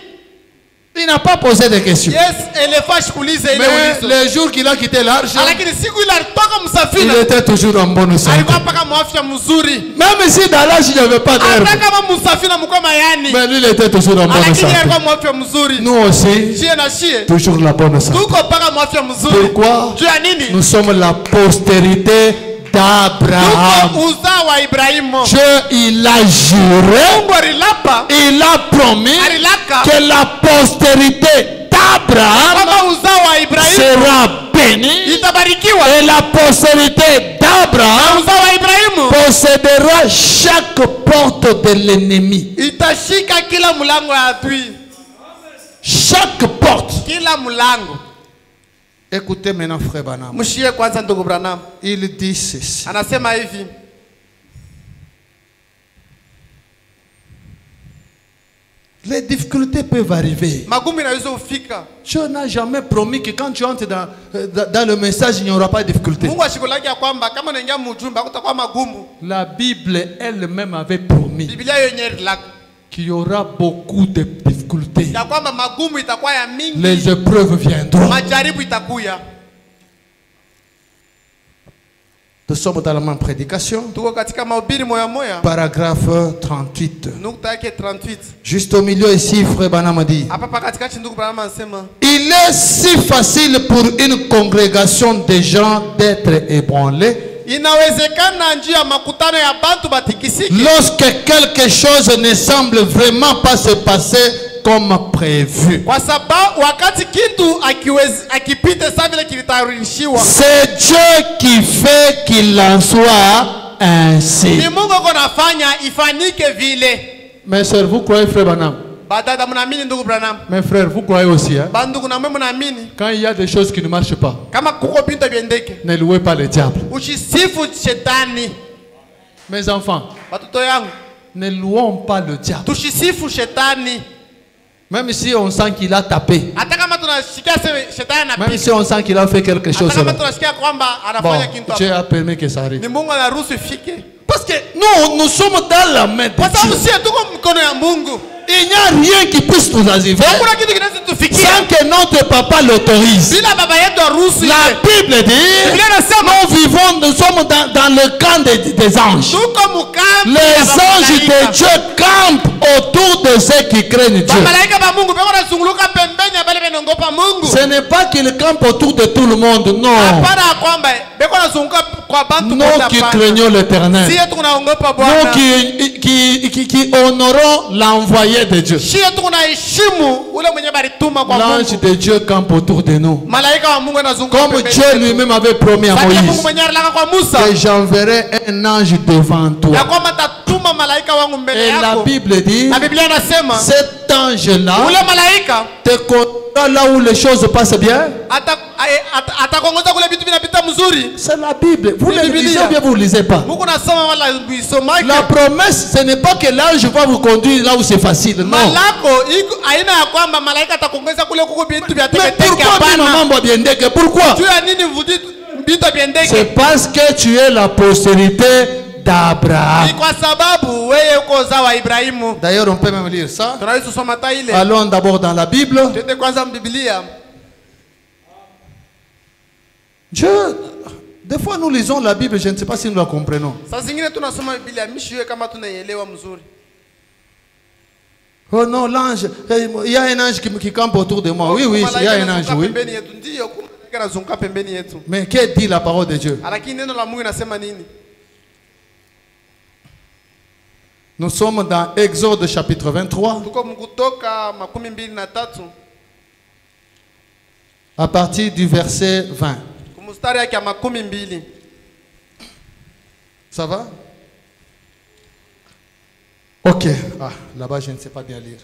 Il n'a pas posé de questions. Yes, elefa ashikulize ile Mais ulizo. le jour qu'il a quitté l'arche, Lakini siku ile alitoka il musafina était toujours en bonne santé. alikuwa paka mwafya mzuri. Même si dans l'arche, il n'y avait pas d'herbe, Hata kama musafina muko mayani, mais lui, il était toujours en bonne lakini santé. alikuwa mwafya mzuri. Nous aussi, Shie na shie toujours la bonne santé. tuko paka mwafya mzuri. Pourquoi? Juu ya nini? Nous sommes la postérité d'Abraham. Tuko uzao wa Ibrahimu. Dieu, il a juré, Mungu alilapa, il a promis alilaka que la postérité d'Abraham kwamba uzao wa Ibrahimu sera bénie itabarikiwa. et la postérité d'Abraham Uzao wa Ibrahimu possédera chaque porte de l'ennemi. itashika kila mlango ya adui, Chaque porte. kila mlango. Écoutez maintenant, frère Branham. Mshie kwanza, ndugu Branham Il dit ceci. anasema hivi, Les difficultés peuvent arriver. magumu inaweza kufika. Dieu n'a jamais promis que quand tu entres dans le message, il n'y aura pas de difficultés. Mungu ashikulaki ya kwamba kama unaingia mujumba kutakuwa magumu. La Bible elle-même avait promis Biblia yenyewe ililaka qu'il y aura beaucoup de difficultés. ya kwamba magumu itakuwa ya mingi, Les épreuves viendront. majaribu itakuya. Nous sommes dans la même prédication. Tuko katika mahubiri moya moya, Paragraphe 38. nukta yake 38. Juste au milieu ici, frère Branham dit. Hapa pa katikati ndugu Branham anasema Il est si facile pour une congrégation de gens d'être ébranlés inawezekana njia ya makutano ya bantu batikisiki lorsque quelque chose ne semble vraiment pas se passer comme prévu. kwa sababu wakati kitu akipite sawa vile kilitayarishiwa. C'est Dieu qui fait qu'il en soit ainsi. Ni Mungu ako nafanya ifanyike vile. Mes sœurs, vous croyez, frère Branham? Badada mnaamini ndugu Branham? Mes frères, vous croyez aussi, hein? Bandugu na mwe mnaamini? Quand il y a des choses qui ne marchent pas, Kama kuko bintu biendeke, ne louez pas le diable. usisifu shetani. Mes enfants, Watoto yangu, ne louons pas le diable. tushisifu shetani. Même si on sent qu'il a tapé, Hata kama tunashikia shetani même anapita. si on sent qu'il a fait quelque chose, Hata kama là. tunashikia kwamba Bon, anafanya kitu Dieu hapo. a permis que ça arrive. Ni Mungu anaruhusu ifike. Parce que nous sommes dans la main de Kwa sababu Dieu. sisi tuko mkono ya Mungu. Il n'y a rien qui puisse nous arriver Hakuna kitu kinaweza tufikia sans que notre papa l'autorise. bila baba yetu aruhusu ile. La Bible dit, Biblia inasema nous sommes dans le camp des anges. tuko mukambi Les ya anges bamalaika. de Dieu campent autour de ceux qui craignent Dieu. Bamalaika ba Mungu beko nazunguluka pembeni ya bale benongopa Mungu. Ce n'est pas qu'ils campent autour de tout le monde, non. Hapana kwamba beko nazunguka kwa bantu Nous wote qui hapana. craignons l'Éternel. Sisi tunaongopa Nous Bwana. qui honorons l'envoyé de Dieu. Sisi tunaheshimu ule mwenye balituma kwa L'ange Mungu. de Dieu campe autour de nous. Malaika wa Mungu anazunguka Comme pembeni. Dieu lui-même avait promis à Sasa Mungu Moïse, mwenye alilaka kwa Musa que j'enverrai un ange devant ya toi. kwamba tatuma malaika wangu mbele Et la yako. Bible dit, Na Biblia inasema cet ange-là ule malaika te conduira là où les choses passent bien. atakongoza kule vitu vinapita mzuri. C'est la Bible. Vous C'est le Biblia. lisez ou bien vous ne lisez pas? Mungu nasoma wala uisomake. La promesse, ce n'est pas que l'ange va vous conduire là où c'est facile. Non. Malako iko aina ya kwamba malaika atakuongeza kule kuko vitu vya Mais teketeke pourquoi tu hapana. m'as bien dit que pourquoi? Tu ya nini mvudi vitu viendeke? C'est parce que tu es la postérité d'Abraham. Ni kwa sababu wewe uko uzao wa Ibrahimu. D'ailleurs, on peut même lire ça. Tunaweza kusoma hata ile. Allons d'abord dans la Bible. Twende kwanza Biblia. Dieu, des fois nous lisons la Bible, je ne sais pas si nous la comprenons. Saa zingine tunasoma Biblia mishiwe kama tunaielewa mzuri. Oh non, l'ange, il y a un ange qui campe autour de moi. Oui, oui, il y a un ange, oui. Pembeni yetu ndio kumalaika anazunguka pembeni yetu. Mais que dit la parole de Dieu? Lakini neno la Mungu inasema nini? Nous sommes dans Exode chapitre 23, Tuko Kutoka 23 à partir du verset 20. kumustari yake ya 12. Ça va? Ok. Ah, là-bas, je ne sais pas bien lire.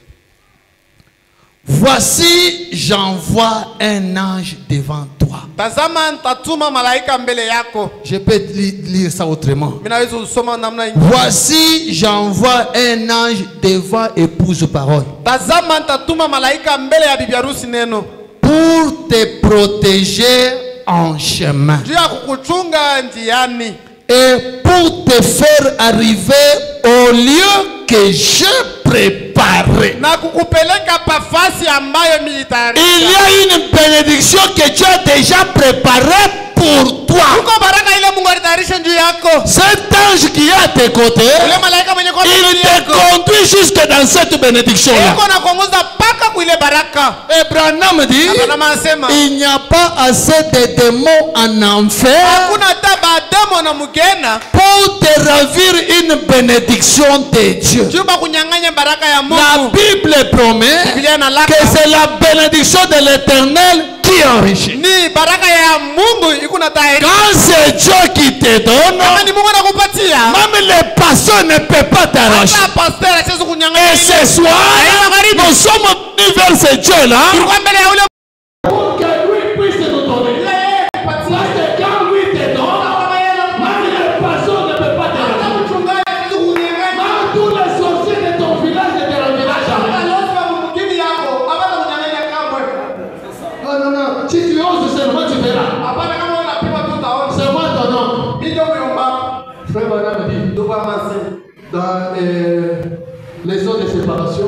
Voici, j'envoie un ange devant toi. Tazama nitatuma malaika mbele yako. Je peux lire ça autrement. Mimi naweza kusoma namna nyingine. Voici, j'envoie un ange devant épouse parole. Tazama nitatuma malaika mbele ya bibi harusi neno. Pour te protéger en chemin. juu ya kukuchunga njiani, Et pour te faire arriver au lieu que j'ai préparé. na kukupeleka pafasi ambayo Il militayarisha. y a une bénédiction que tu as déjà préparée pour toi. Uko baraka ile Mungu alitayarisha juu yako. Cet ange qui est à tes côtés, Ule malaika mwenye kwa il te conduit jusque dans cette bénédiction-là. Eko na kuongoza paka kuile baraka. Et Branham dit, Abraham anasema il n'y a pas assez de démons en enfer hakuna hata bademo na mugena pour te ravir une bénédiction de Dieu. juba kunyang'anya baraka ya La Mungu. Bible promet Biblia inalaka que c'est la bénédiction de l'Éternel qui enrichit. ni baraka ya Mungu iko na tahiri. Quand c'est Dieu qui te donne, Kama ni Mungu anakupatia, même les pasteurs ne peuvent pas t'arracher. hata pastor hasiwezi Et kunyang'anya. ce soir, nous sommes venus vers ce Dieu-là Tulikuwa mbele ya ule pour que lui puisse nous donner. Parce que quand lui te donne, même les pasteurs ne peuvent pas t'arracher. Même tous les sorciers de ton village ne te reverront jamais. Non, non, non. Si tu oses seulement, tu verras. C'est moi ton nom. Frère Madame dit, dans les zones de séparation,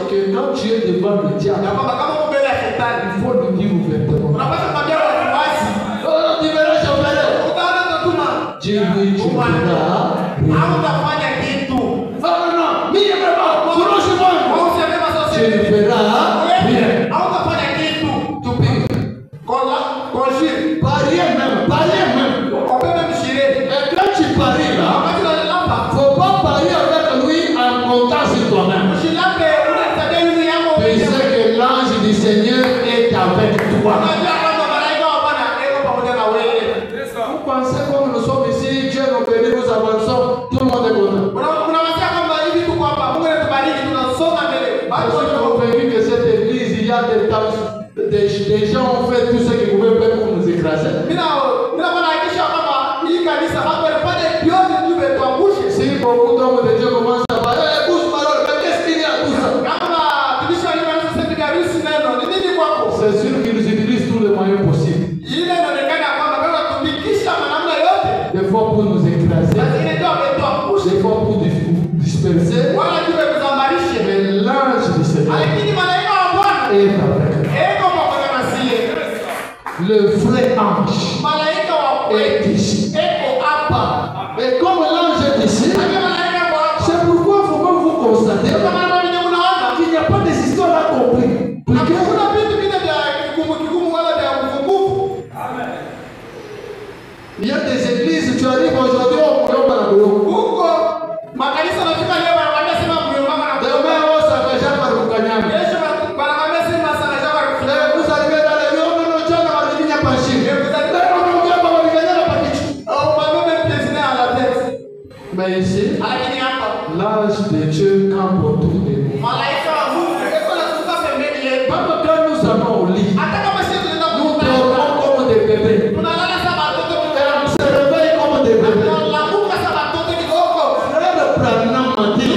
que quand tu es devant le diable, il faut le dire ouvertement. Oh, tu verras, je verrai. Dieu lui, tu verras. Non, non, non. Mille vraiment. Franchement. Tu ne verras rien. Tout pire. Parier même. Parier même. Et quand tu paries là, faut pas parier avec lui en comptant sur toi-même. Tu sais que l'ange du Seigneur est avec toi. Vous pensez comme nous sommes ici, Dieu nous bénit, nous avançons, tout le monde est content. Parce que convaincu que cette église, il y a des gens ont fait tout ce qu'ils pouvaient faire pour nous écraser. Si beaucoup d'hommes de Dieu commencent à parler, pousse parole, mais qu'est-ce qu'il y a tout ça? C'est sûr qu'ils utilisent tous les moyens possibles. Des fois pour nous écraser, des fois pour disperser. Mais l'ange du Seigneur est avec nous. Le vrai ange est ici. Et comme l'ange est ici, c'est pourquoi il faut même vous constater qu'il n'y a pas des histoires à comprendre. Il y a des églises, tu arrives aujourd'hui au Moulon Balaboulou. Demain, on s'engage par Boukanyam. Vous arrivez dans les lieux, non, tu as la ligne à Pachir. Mais ici, l'ange de Dieu campe autour de nous. Même quand nous allons au lit, nous dormons comme des bébés. Et on se réveille comme des bébés. Frère Branham m'a dit,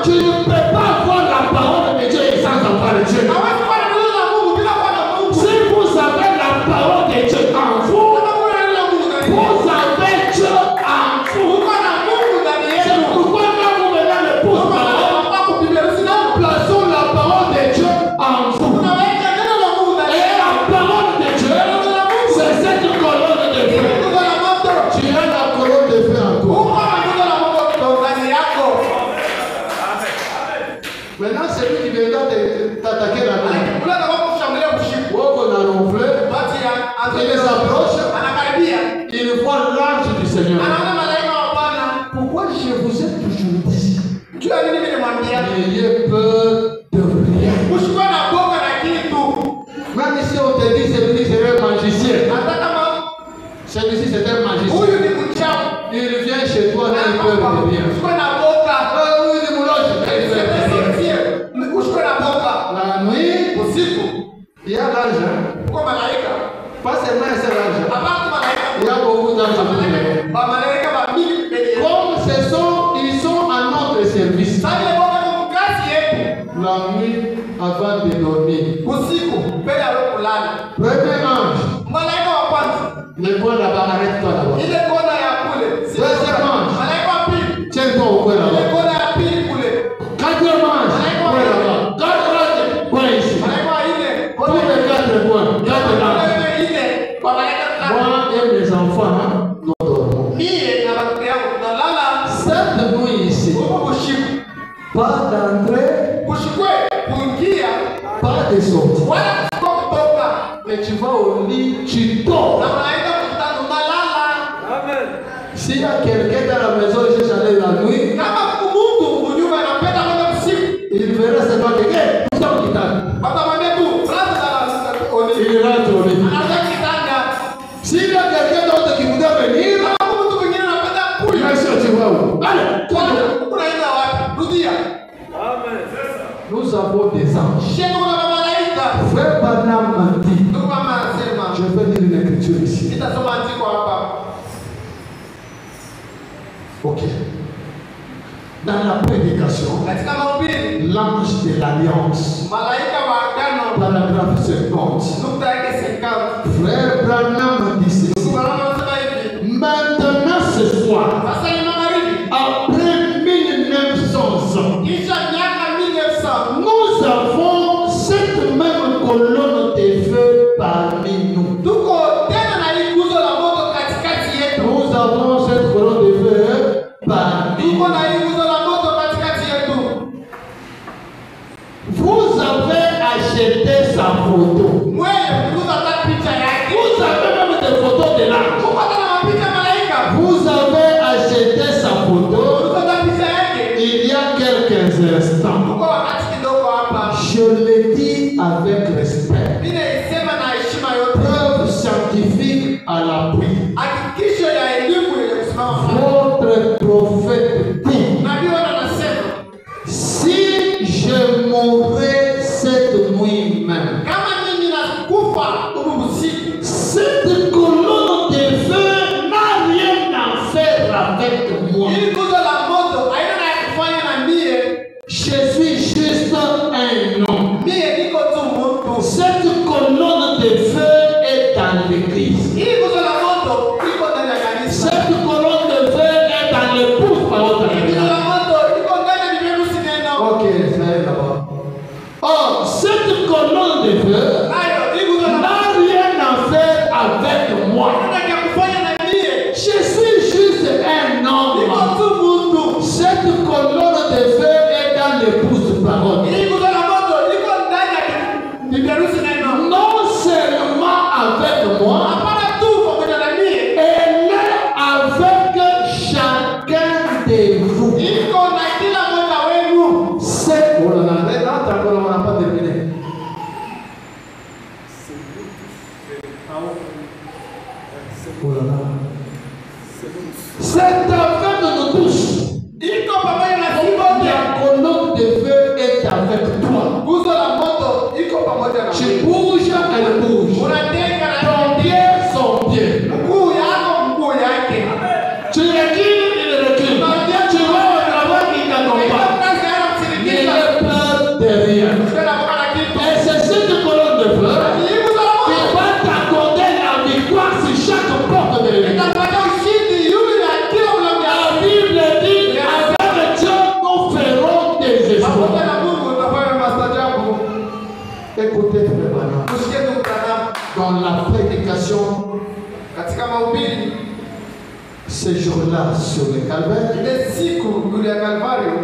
tu ne peux pas voir la parole de Dieu sans avoir de Dieu. Si vous avez la parole de Dieu en vous, vous avez Dieu en vous. C'est pourquoi quand vous venez le pouce, plaçons la parole de Dieu en vous. Et la parole de Dieu, c'est cette colonne de feu. Tu as la colonne de feu en toi. Maintenant, c'est lui qui viendra t'attaquer la main. On a ronflé, il les approche, il voit l'ange du Seigneur. Pourquoi je vous ai toujours dit? N'ayez peur de rien. Même si on te dit celui-ci c'est un magicien. Celui-ci c'est un magicien. Il vient chez toi, n'a peur de rien. Oui, il la nuit, il y a l'ange. Pas seulement un seul ange. Il y a beaucoup d'anges. Comme ils sont à notre service. La nuit, avant de dormir. Premier ange. Le coin là-bas, arrête-toi là-bas. Ile kona ya kule. Deuxième manche. Malaika wa pili. Tiens-toi au coin Ile là-bas. kona ya pili kule. Quatrième manche. Coin là-bas. Quatre coins ici. Malaika wa ine. Tous les 4 points. 4 manches. Ine. Kwa malaika tatu. Moi et mes enfants, nous dormons. Mie na watoto yangu tunalala. Cette nuit ici, Huko kushiku. pas d'entrée, Kushikwe kuingia pas de sortie. wala kutoka. Mais tu vas au lit, tu dors. Na malaika mkutano unalala. Amen. S'il y a quelqu'un dans la maison et j'allais la nuit, Kama Mungu unyumba anapenda kwenda usiku. il verra seulement quelqu'un. Tout ça, il Watamwambia tu, "Brother oli." rentre au lit. Anaanza kitanda. S'il y a quelqu'un d'autre qui voudrait venir, Kama mtu mwingine anapenda kuja. bien sûr, tu vas où? Allez, toi, Unaenda wapi? Rudia. nous avons des anges. Shemu na malaika. Frère Branham m'a dit, Ndugu mama anasema, je vais lire une écriture ici. nitasoma andiko hapa. Ok. Dans la prédication, Katika mahubiri, l'ange de l'alliance, malaika wa agano, paragraphe 50. nukta yake 50. Frère Branham dit ceci. Ndugu mama anasema hivi, Maintenant ce soir, sasa ni magharibi. après 1900 ans, Kisha miaka 1900, nous avons cette même colonne de feu parmi nous. tuko tena na hii nguzo la moto katikati yetu. Nous avons cette colonne de feu parmi Tuko nous. na hii nguzo la moto katikati yetu. Vous avez acheté sa photo. Mwewe kuuza hata picha yake. Vous avez même des photos de l'ange. Tuko hata na mapicha ya malaika. Vous avez acheté sa photo Kuuza hata picha yake. il y a quelques instants. Tuko wakati kidogo hapa. Je le dis avec respect. Mimi naisema na heshima yote. Preuve scientifique à l'appui. Hakikisho ya elimu yenye kusimama. Votre prophète dit, Nabii wana anasema, si je mourrais cette nuit même, kama mimi nakufa huku usiku, cette colonne de feu n'a rien à faire avec moi. hii nguzo la moto haina na ya kufanya na mie. Je suis juste un homme. Mie niko tu mtu. Cette colonne de feu est dans l'église. Hii nguzo la moto iko ndani ya kanisa. Cette colonne de feu est dans l'épouse par votre Hii nguzo la moto iko ndani ya virusi neno. Ok, ça est là-bas. Or, cette colonne de feu Nayo hii nguzo la n'a rien à faire avec moi. haina ya kufanya na mie. Je suis juste un Niko homme. tu mtu. Cette colonne de feu est dans l'épouse parole. Hii nguzo la moto iko ndani ya virusi neno. Non seulement avec moi, Hapana tu pamoja na mie. elle est avec chacun de vous. Iko na kila mmoja wenu. C'est oh là là, là, on n'a pas terminé. Oh là là. C'est avec nous tous. Iko pamoja na sisi wote. La colonne de feu est avec toi. Nguzo la moto iko pamoja na Tu wewe. bouges, elle bouge. Unateka na Ton pied, son pied. mguu yako mguu yake. Tu recules, il recule. Tu vas au travail, il t'accompagne. Kazi yana Il msindikisha. est peur de rien. Tena kwa kitu. Et c'est cette colonne de feu Hii nguzo la qui moto va t'accorder la victoire sur chaque porte de l'église. itakupatia ushindi yule na kila mlango. La Bible dit, avec Dieu, nous ferons des Pamoja exploits. na Mungu utafanya maajabu. Écoutez, frère Branham, Usikie tu mtana dans la prédication, katika mahubiri ce jour-là sur le calvaire, ile siku yule ya Kalvario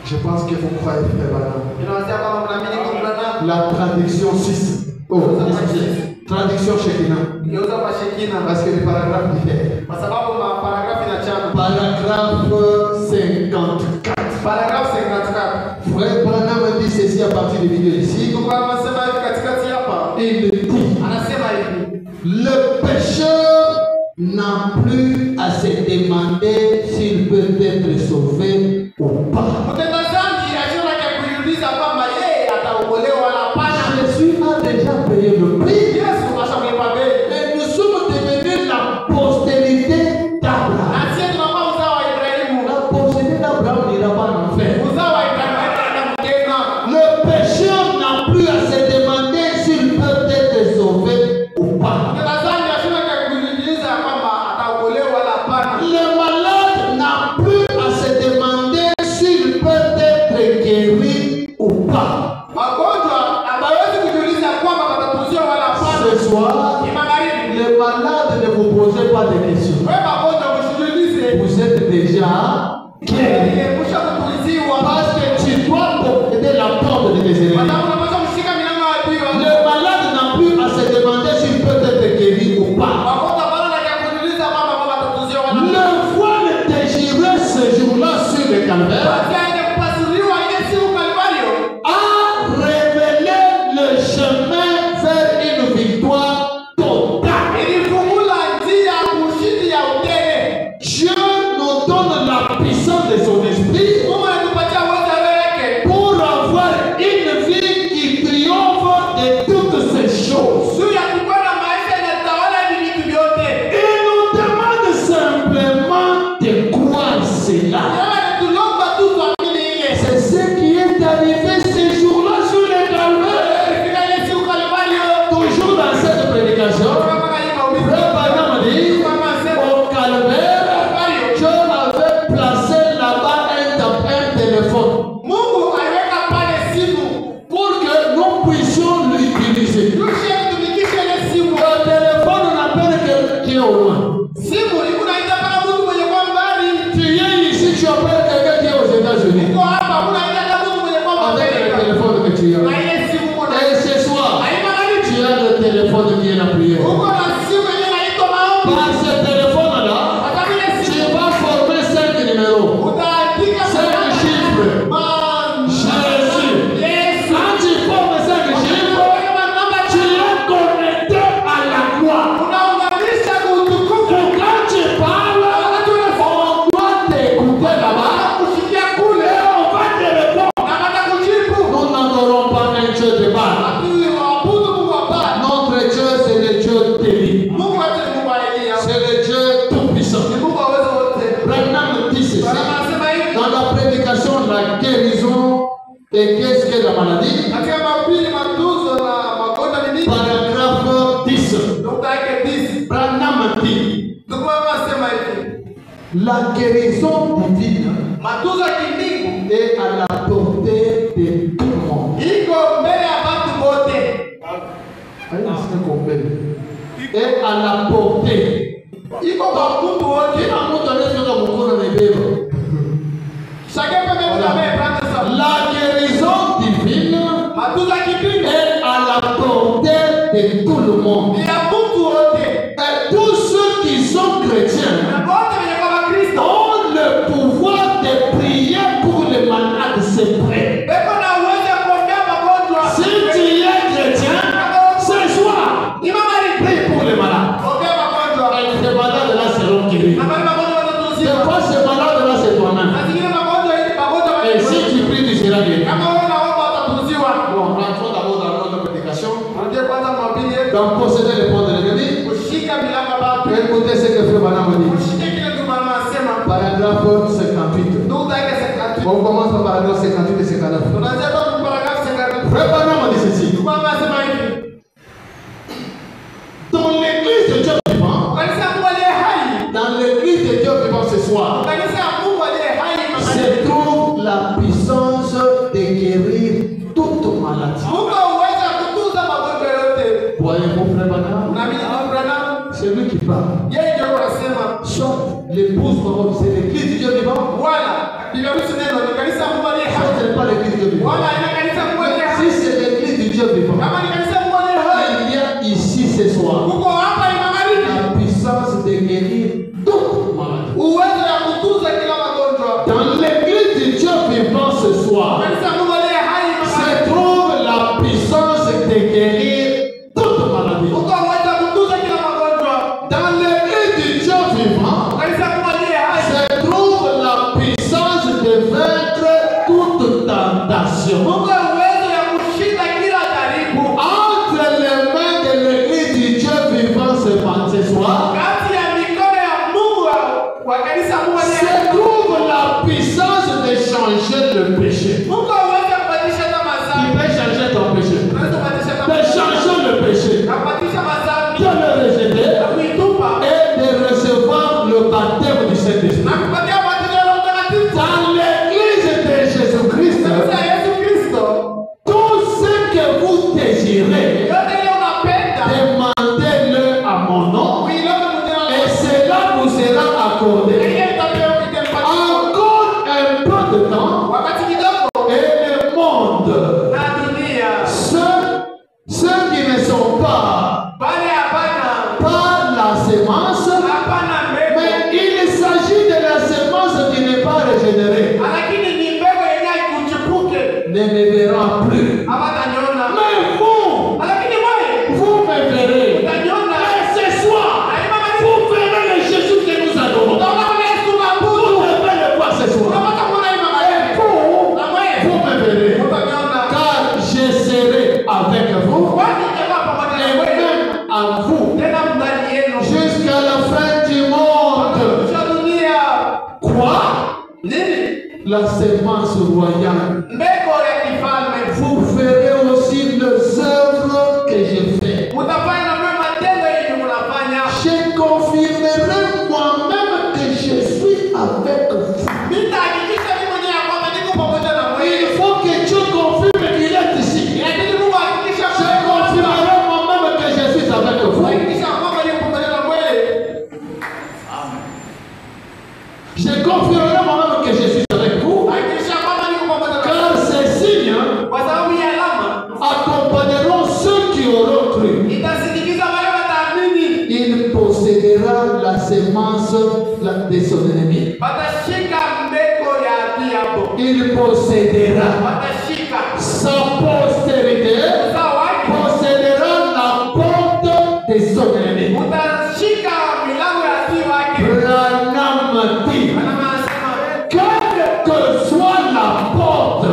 je pense que vous croyez, frère Branham. inaanzia kama mnaamini kwa mtana. La traduction 6. Oh, traduction Shekinah. Geuza kwa Shekina Parce que le paragraphe diffère. kwa sababu maparagrafu na chama. Paragraphe 54. Paragrafu 54. Frère Branham dit ceci à partir des vidéos ici. Mungu anasema hivi katikati hapa. Il dit, Anasema hivi. le pécheur n'a plus à se demander s'il peut être sauvé ou pas. Mtenda dhambi hajuna cha kujiuliza kwamba yeye ataokolewa wala hapana. Jésus a déjà payé le prix. Yesu ashakulipa bei. Et nous sommes devenus la postérité d'Abraham. Na sisi tunakuwa uzao wa Ibrahimu. La postérité d'Abraham n'ira pas en enfer. Uzao wa Ibrahimu haitaenda mgema. Le pécheur n'a plus à se demander s'il peut être sauvé ou pas. Mtenda dhambi hajuna cha pas de questions. Vous êtes déjà guéri. Parce que tu dois posséder la porte de tes ennemis. Le malade n'a plus à se demander s'il peut être guéri ou pas. Le voile déchiré ce jour-là sur le calvaire a révélé le chemin vers une victoire totale. Dieu nous donne la puissance de son esprit pour avoir une vie qui triomphe de toutes ces choses. Il nous demande simplement de croire cela. C'est ce qui est arrivé ce jour-là sur le calvaire. Toujours dans cette prédication, Frère Branham dit, au calvaire, Dieu avait placé là-bas un téléphone pour que nous puissions l'utiliser. Le téléphone n'appelle quelqu'un au loin. Tu es ici, tu appelles quelqu'un qui est aux États-Unis avec le téléphone que tu as. Et ce soir, tu as le téléphone qui est la prière. Par ce téléphone-là, tu vas former 5 numéros, 5 chiffres. Jésus. Quand tu formes 5 chiffres, tu es connecté à la croix. Quand tu parles, on doit t'écouter là-bas et on va te répondre. Nous n'adorons pas un Dieu de balle. Notre Dieu, c'est le Dieu terrible. C'est le Dieu tout-puissant. Branham dit ceci dans la prédication de la guérison. Et qu'est-ce que la maladie? Paragraphe 10. Branham dit la guérison divine est à la portée de tout le monde. Et à la portée. La guérison divine est à la portée de tout le monde. Et tous ceux qui sont chrétiens ont le pouvoir de prier pour les malades séparés. Si tu es chrétien, ce soir, prie pour les malades. Et ces malades-là seront guéris. C'est pas ces malades-là, c'est toi-même. Et si tu pries, tu seras guéri. Bon, rentrons d'abord dans notre prédication. Donc, posséder les portes de l'ennemi. Écoutez ce que Frère Branham dit. Paragraphe 58. On commence par paragraphe 58 et 59. Frère Branham dit ceci. Dans l'église de Dieu vivant, dans l'église de Dieu vivant ce soir, se trouve la puissance de guérir toute maladie. Voyez-vous, Frère Branham? C'est lui qui parle. Soit l'épouse, c'est l'église du Dieu vivant. Ça, ce n'est pas l'église du Dieu vivant. Si c'est l'église du Dieu vivant, il y a ici ce soir la puissance de guérir toute maladie. Dans l'église du Dieu vivant ce soir, se trouve la puissance de guérir toute maladie. Dans l'église du Dieu vivant, se trouve la puissance de vaincre toute tentation. Entre les mains de l'église du Dieu vivant ce soir, se trouve la puissance de changer le péché. Qui peut changer ton péché? De changer le péché. De le rejeter et de recevoir le baptême du Saint-Esprit. Dans l'église de Jésus-Christ, tout ce que vous désirez, demandez-le à mon nom et ce la sémence royale. Vous ferez aussi les œuvres que je fais. Je confirmerai moi-même que je suis avec vous. Il faut que Dieu confirme qu'il est ici. Je confirmerai moi-même que je suis avec vous. Je confirmerai moi-même que je suis avec vous. Car ces signes accompagneront ceux qui auront cru. Il possédera la sémence de son ennemi. Il possédera. Sa postérité possédera la porte de son ennemi. Branham dit, quelle que soit la porte,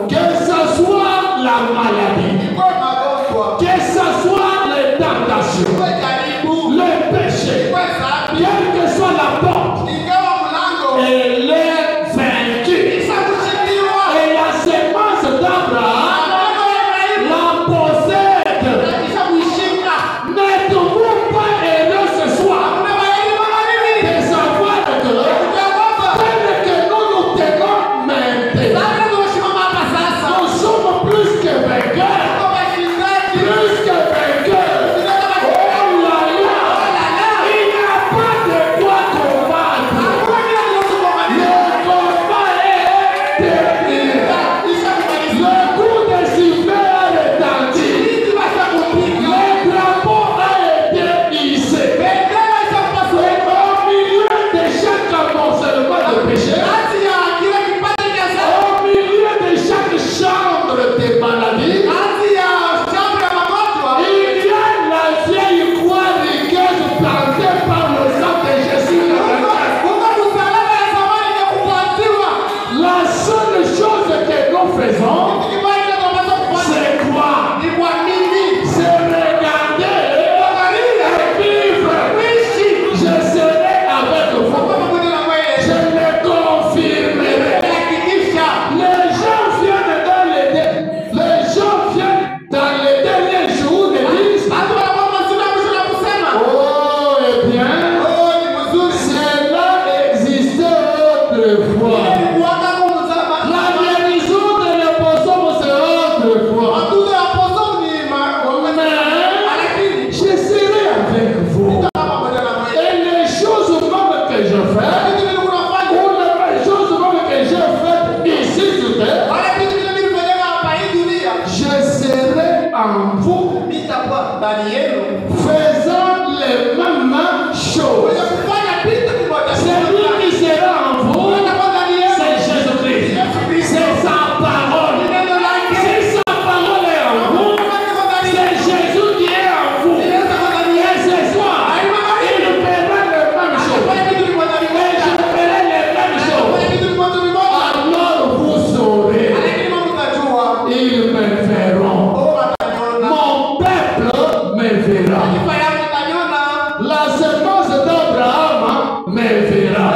que ce soit la maladie, que ce soit les tentations, les péchés, quelle que soit la porte, elle est vaincue. Et la sémence d'Abraham la possède. N'êtes-vous pas heureux ce soir de savoir que tel que nous nous tenons maintenant, nous sommes plus que vainqueurs. Plus que vainqueurs. Oh là là, il n'y a pas de quoi combattre. Le combat est terminé. Le coup de sifflet a retenti. Le drapeau a été hissé. Au milieu de chaque amoncellement de péché, au milieu de chaque chambre de maladie, il y a la vieille croix rigueuse plantée par le sang de Jésus le vainqueur. La seule chose que nous faisons, c'est quoi? C'est regarder et vivre. Je serai avec vous. Je le confirmerai. Les gens viennent dans les derniers jours de disent, oh, eh bien, cela existait autrefois. La guérison de l'imposant, c'est autrefois. Mais je serai avec vous. Et les choses même que je fais, ou les choses même que j'ai faites ici sur terre, je serai en vous, faisant les mêmes choses. Celui qui sera en vous, c'est Jésus-Christ. C'est sa parole. Si sa parole est en vous, c'est Jésus qui est en vous. Et ce soir, il fera les mêmes choses. Et je ferai les mêmes choses. Alors vous saurez, ils me verront. Mon peuple me verra. La sémence d'Abraham me verra.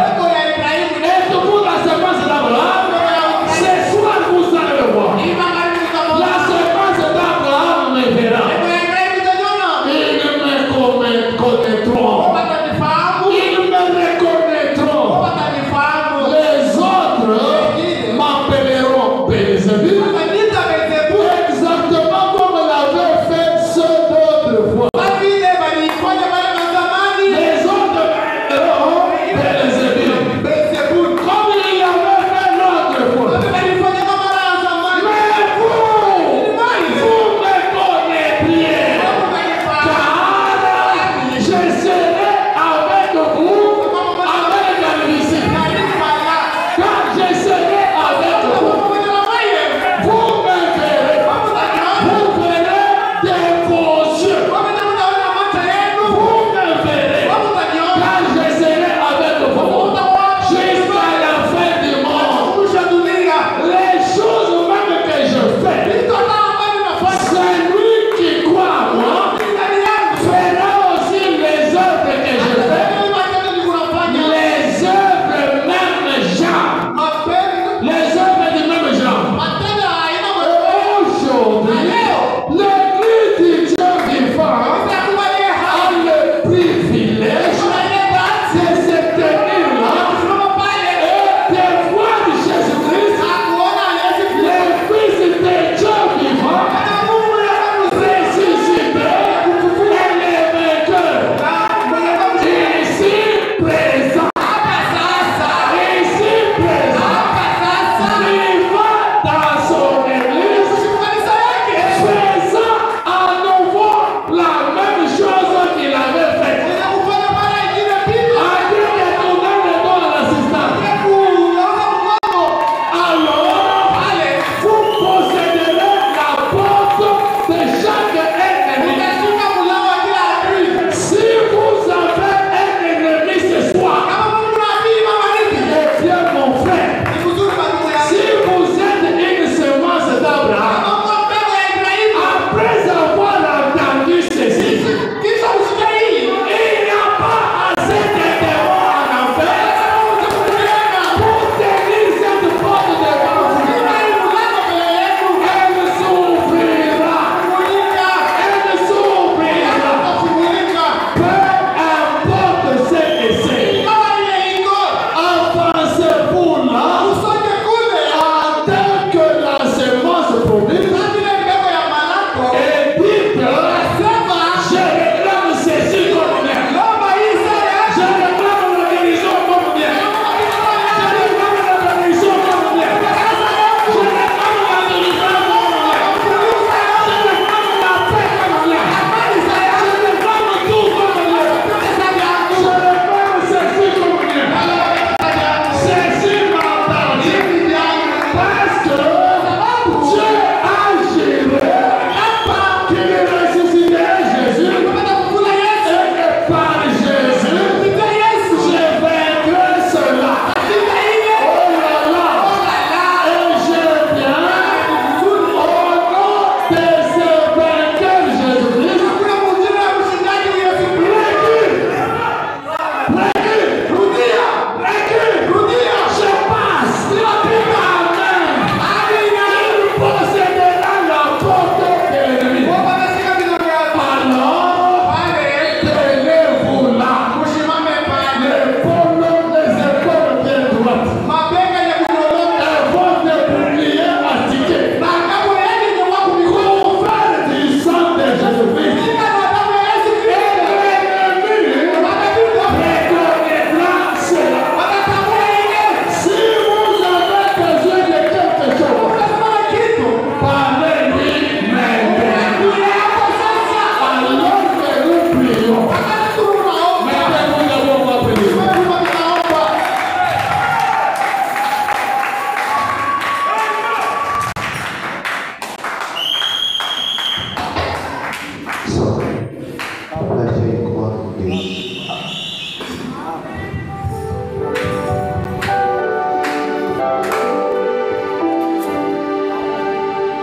Êtes-vous la sémence d'Abraham? Ce soir vous allez le voir. La sémence d'Abraham me verra. Ils me connaîtront. Ils me reconnaîtront. Les autres m'appelleront Béelzébul. Exactement comme l'avait fait ceux d'autrefois.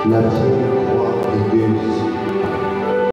La